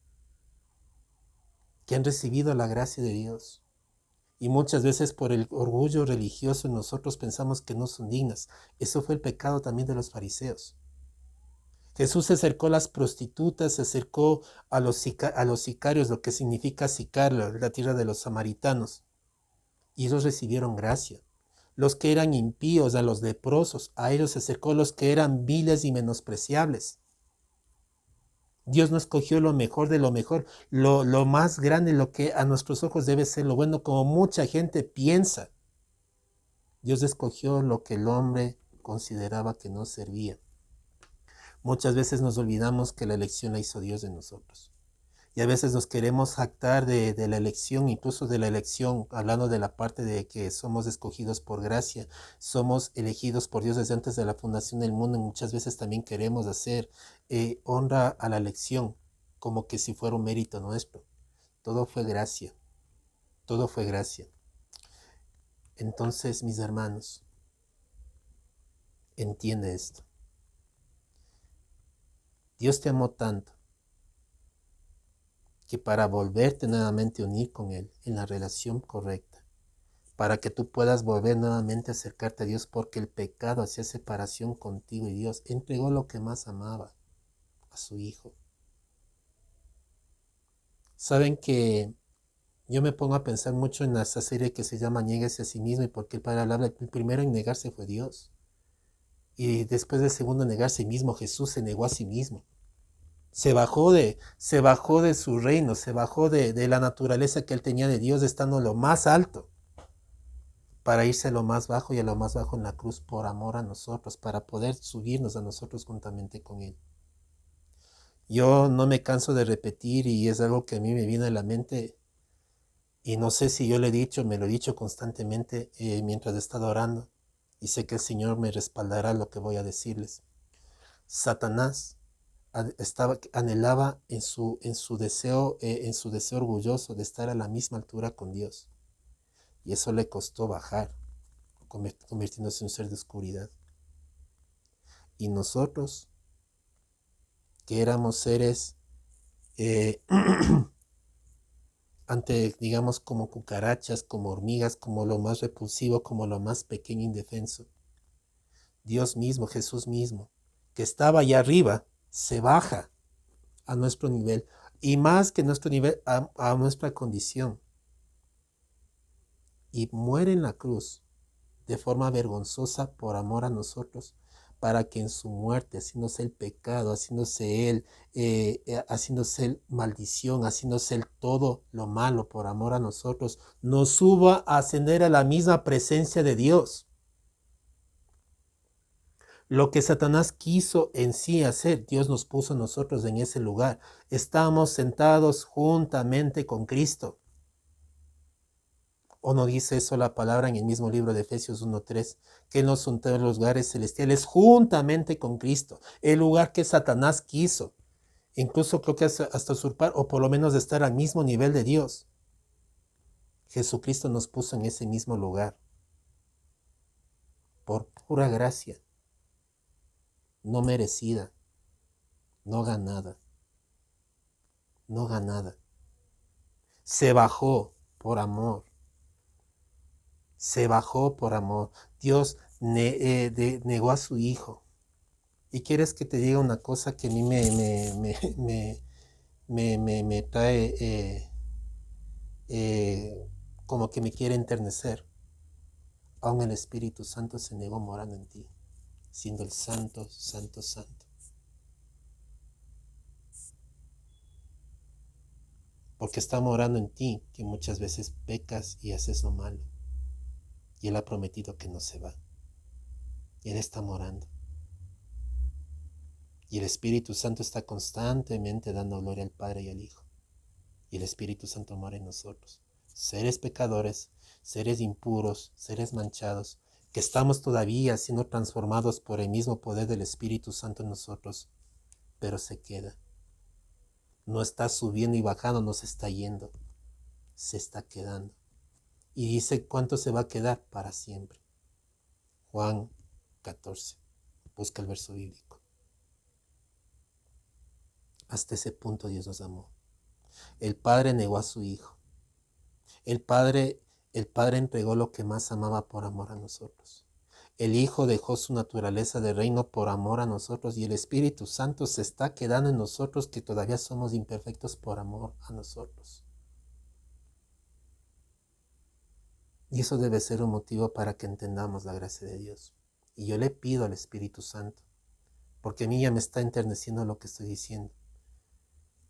que han recibido la gracia de Dios. Y muchas veces por el orgullo religioso nosotros pensamos que no son dignas. Eso fue el pecado también de los fariseos. Jesús se acercó a las prostitutas, se acercó a los sicarios, lo que significa sicario, la tierra de los samaritanos, y ellos recibieron gracia. Los que eran impíos, a los leprosos, a ellos se acercó, los que eran viles y menospreciables. Dios no escogió lo mejor de lo mejor, lo más grande, lo que a nuestros ojos debe ser lo bueno, como mucha gente piensa. Dios escogió lo que el hombre consideraba que no servía. Muchas veces nos olvidamos que la elección la hizo Dios de nosotros. Y a veces nos queremos jactar de la elección, incluso de la elección, hablando de la parte de que somos escogidos por gracia, somos elegidos por Dios desde antes de la fundación del mundo, y muchas veces también queremos hacer honra a la elección, como que si fuera un mérito nuestro. Todo fue gracia, todo fue gracia. Entonces, mis hermanos, entiende esto. Dios te amó tanto que para volverte nuevamente a unir con Él en la relación correcta, para que tú puedas volver nuevamente a acercarte a Dios, porque el pecado hacía separación contigo y Dios, entregó lo que más amaba, a su Hijo. Saben que yo me pongo a pensar mucho en esa serie que se llama Niéguese a sí mismo, y porque el Padre habla, el primero en negarse fue Dios. Y después del segundo en negarse a sí mismo, Jesús se negó a sí mismo. Se bajó de su reino, se bajó de la naturaleza que él tenía de Dios, estando en lo más alto, para irse a lo más bajo, y a lo más bajo en la cruz por amor a nosotros, para poder subirnos a nosotros juntamente con Él. Yo no me canso de repetir, y es algo que a mí me viene a la mente, y no sé si yo le he dicho, me lo he dicho constantemente mientras he estado orando, y sé que el Señor me respaldará lo que voy a decirles. Satanás anhelaba en su deseo orgulloso de estar a la misma altura con Dios, y eso le costó bajar, convirtiéndose en un ser de oscuridad. Y nosotros, que éramos seres digamos, como cucarachas, como hormigas, como lo más repulsivo, como lo más pequeño e indefenso, Dios mismo, Jesús mismo, que estaba allá arriba, se baja a nuestro nivel, y más que nuestro nivel, a nuestra condición, y muere en la cruz de forma vergonzosa por amor a nosotros, para que en su muerte, haciéndose el pecado, haciéndose él maldición, haciéndose él todo lo malo por amor a nosotros, nos suba a ascender a la misma presencia de Dios. Lo que Satanás quiso en sí hacer, Dios nos puso a nosotros en ese lugar. Estamos sentados juntamente con Cristo. ¿O no dice eso la palabra en el mismo libro de Efesios 1:3? Que nos juntó en los lugares celestiales juntamente con Cristo. El lugar que Satanás quiso. Incluso creo que hasta usurpar, o por lo menos estar al mismo nivel de Dios. Jesucristo nos puso en ese mismo lugar. Por pura gracia. No merecida. No ganada. No ganada. Se bajó por amor. Se bajó por amor. Dios negó a su Hijo. Y quieres que te diga una cosa que a mí me trae como que me quiere enternecer. Aún el Espíritu Santo se negó morando en ti, siendo el santo, santo, santo. Porque está morando en ti, que muchas veces pecas y haces lo malo. Y Él ha prometido que no se va. Y Él está morando. Y el Espíritu Santo está constantemente dando gloria al Padre y al Hijo. Y el Espíritu Santo mora en nosotros. Seres pecadores, seres impuros, seres manchados, que estamos todavía siendo transformados por el mismo poder del Espíritu Santo en nosotros. Pero se queda. No está subiendo y bajando, no se está yendo. Se está quedando. Y dice cuánto se va a quedar para siempre. Juan 14. Busca el verso bíblico. Hasta ese punto Dios nos amó. El Padre negó a su Hijo. El Padre entregó lo que más amaba por amor a nosotros. El Hijo dejó su naturaleza de reino por amor a nosotros y el Espíritu Santo se está quedando en nosotros que todavía somos imperfectos por amor a nosotros. Y eso debe ser un motivo para que entendamos la gracia de Dios. Y yo le pido al Espíritu Santo, porque a mí ya me está enterneciendo lo que estoy diciendo,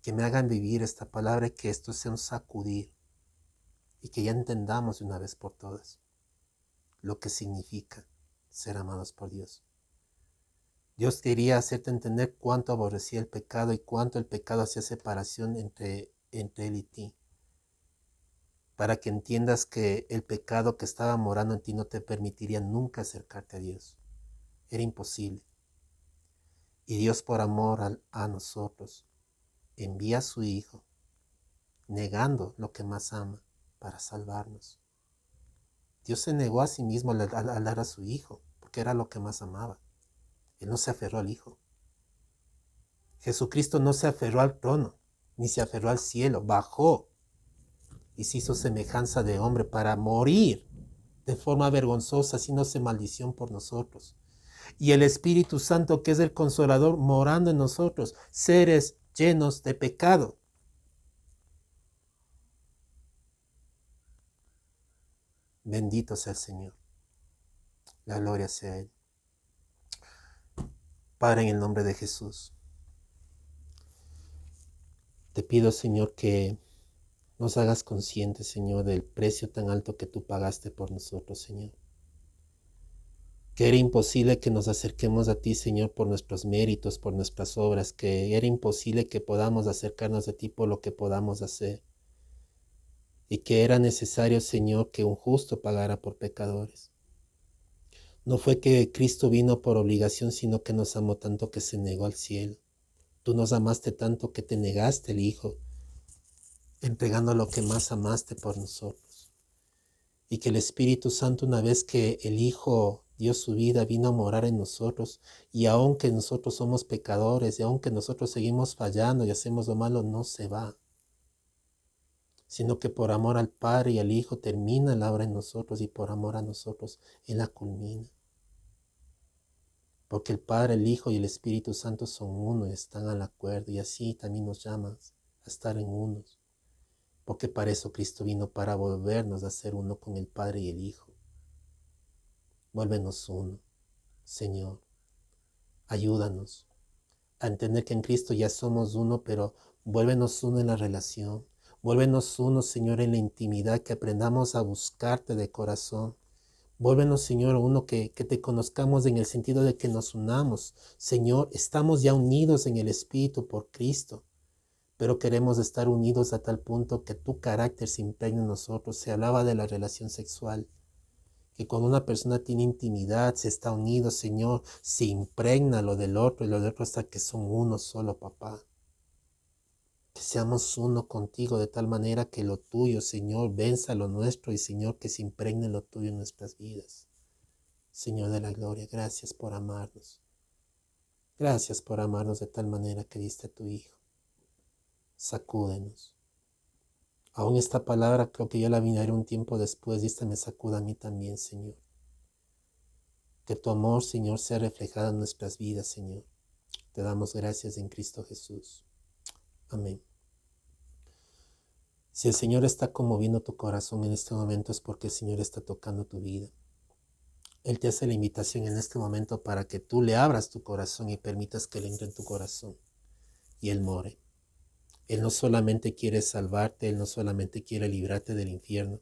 que me hagan vivir esta palabra y que esto sea un sacudir y que ya entendamos de una vez por todas lo que significa ser amados por Dios. Dios quería hacerte entender cuánto aborrecía el pecado y cuánto el pecado hacía separación entre Él y ti, para que entiendas que el pecado que estaba morando en ti no te permitiría nunca acercarte a Dios. Era imposible. Y Dios, por amor a nosotros, envía a su Hijo, negando lo que más ama, para salvarnos. Dios se negó a sí mismo al dar a su Hijo, porque era lo que más amaba. Él no se aferró al Hijo. Jesucristo no se aferró al trono, ni se aferró al cielo, bajó y se hizo semejanza de hombre para morir de forma vergonzosa, haciéndose maldición por nosotros. Y el Espíritu Santo, que es el Consolador, morando en nosotros, seres llenos de pecado. Bendito sea el Señor. La gloria sea a Él. Padre, en el nombre de Jesús, te pido, Señor, que nos hagas conscientes, Señor, del precio tan alto que tú pagaste por nosotros, Señor. Que era imposible que nos acerquemos a ti, Señor, por nuestros méritos, por nuestras obras, que era imposible que podamos acercarnos a ti por lo que podamos hacer. Y que era necesario, Señor, que un justo pagara por pecadores. No fue que Cristo vino por obligación, sino que nos amó tanto que se negó al cielo. Tú nos amaste tanto que te negaste el Hijo, entregando lo que más amaste por nosotros. Y que el Espíritu Santo, una vez que el Hijo dio su vida, vino a morar en nosotros, y aunque nosotros somos pecadores, y aunque nosotros seguimos fallando y hacemos lo malo, no se va, sino que por amor al Padre y al Hijo termina la obra en nosotros, y por amor a nosotros Él la culmina. Porque el Padre, el Hijo y el Espíritu Santo son uno y están al acuerdo, y así también nos llamas a estar en unos. Porque para eso Cristo vino, para volvernos a ser uno con el Padre y el Hijo. Vuélvenos uno, Señor. Ayúdanos a entender que en Cristo ya somos uno, pero vuélvenos uno en la relación. Vuélvenos uno, Señor, en la intimidad, que aprendamos a buscarte de corazón. Vuélvenos, Señor, uno que te conozcamos en el sentido de que nos unamos. Señor, estamos ya unidos en el Espíritu por Cristo, pero queremos estar unidos a tal punto que tu carácter se impregne en nosotros. Se hablaba de la relación sexual, que cuando una persona tiene intimidad, se está unido, Señor, se impregna lo del otro y lo del otro hasta que son uno solo, papá. Que seamos uno contigo de tal manera que lo tuyo, Señor, venza lo nuestro y, Señor, que se impregne lo tuyo en nuestras vidas. Señor de la gloria, gracias por amarnos. Gracias por amarnos de tal manera que diste a tu Hijo. Sacúdenos. Aún esta palabra creo que yo la miraré un tiempo después y esta me sacuda a mí también, Señor. Que tu amor, Señor, sea reflejado en nuestras vidas, Señor. Te damos gracias en Cristo Jesús. Amén. Si el Señor está conmoviendo tu corazón en este momento, es porque el Señor está tocando tu vida. Él te hace la invitación en este momento para que tú le abras tu corazón y permitas que Él entre en tu corazón y Él more. Él no solamente quiere salvarte, Él no solamente quiere librarte del infierno,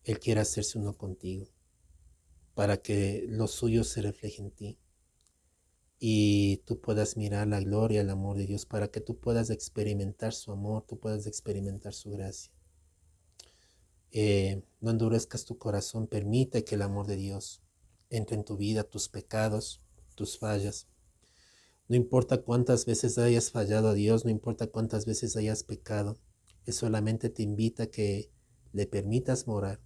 Él quiere hacerse uno contigo para que lo suyo se refleje en ti y tú puedas mirar la gloria, el amor de Dios, para que tú puedas experimentar su amor, tú puedas experimentar su gracia. No endurezcas tu corazón, permite que el amor de Dios entre en tu vida, tus pecados, tus fallas. No importa cuántas veces hayas fallado a Dios, no importa cuántas veces hayas pecado, Él solamente te invita a que le permitas morar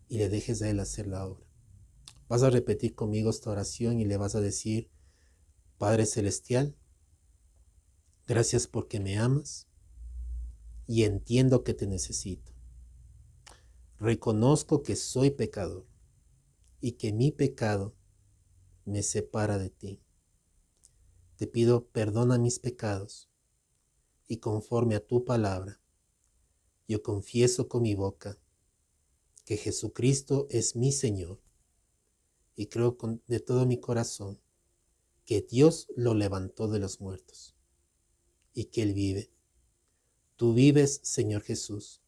y le dejes a Él hacer la obra. Vas a repetir conmigo esta oración y le vas a decir: Padre Celestial, gracias porque me amas y entiendo que te necesito. Reconozco que soy pecador y que mi pecado me separa de ti. Te pido perdona mis pecados y conforme a tu palabra, yo confieso con mi boca que Jesucristo es mi Señor y creo de todo mi corazón que Dios lo levantó de los muertos y que Él vive. Tú vives, Señor Jesús.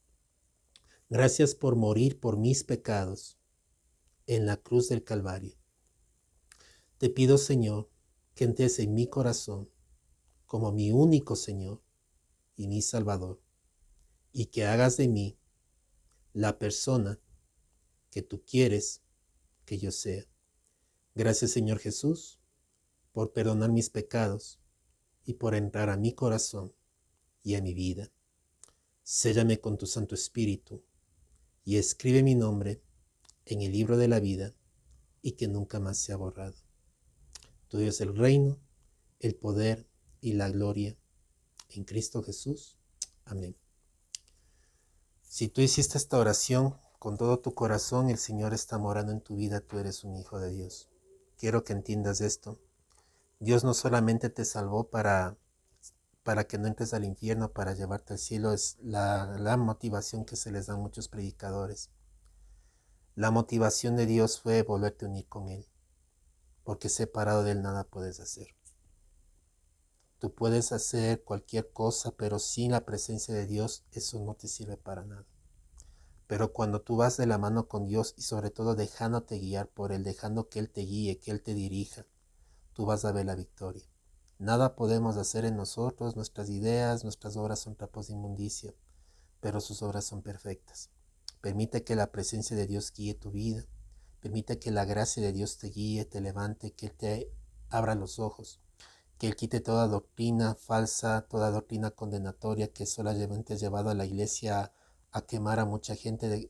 Gracias por morir por mis pecados en la cruz del Calvario. Te pido, Señor, que entres en mi corazón como mi único Señor y mi Salvador, y que hagas de mí la persona que tú quieres que yo sea. Gracias, Señor Jesús, por perdonar mis pecados y por entrar a mi corazón y a mi vida. Séllame con tu Santo Espíritu y escribe mi nombre en el libro de la vida y que nunca más sea borrado. Tuyo es el reino, el poder y la gloria en Cristo Jesús. Amén. Si tú hiciste esta oración con todo tu corazón, el Señor está morando en tu vida, tú eres un hijo de Dios. Quiero que entiendas esto. Dios no solamente te salvó para que no entres al infierno, para llevarte al cielo, es la motivación que se les da a muchos predicadores. La motivación de Dios fue volverte a unir con Él, porque separado de Él nada puedes hacer. Tú puedes hacer cualquier cosa, pero sin la presencia de Dios, eso no te sirve para nada. Pero cuando tú vas de la mano con Dios y sobre todo dejándote guiar por Él, dejando que Él te guíe, que Él te dirija, tú vas a ver la victoria. Nada podemos hacer en nosotros, nuestras ideas, nuestras obras son trapos de inmundicia, pero sus obras son perfectas. Permite que la presencia de Dios guíe tu vida. Permite que la gracia de Dios te guíe, te levante, que Él te abra los ojos. Que Él quite toda doctrina falsa, toda doctrina condenatoria que solamente ha llevado a la iglesia a quemar a mucha gente,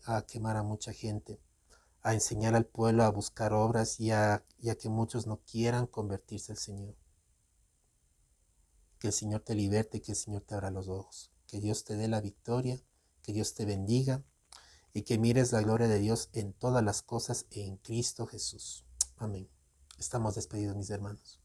a enseñar al pueblo a buscar obras y a que muchos no quieran convertirse al Señor. Que el Señor te liberte, que el Señor te abra los ojos. Que Dios te dé la victoria, que Dios te bendiga y que mires la gloria de Dios en todas las cosas en Cristo Jesús. Amén. Estamos despedidos, mis hermanos.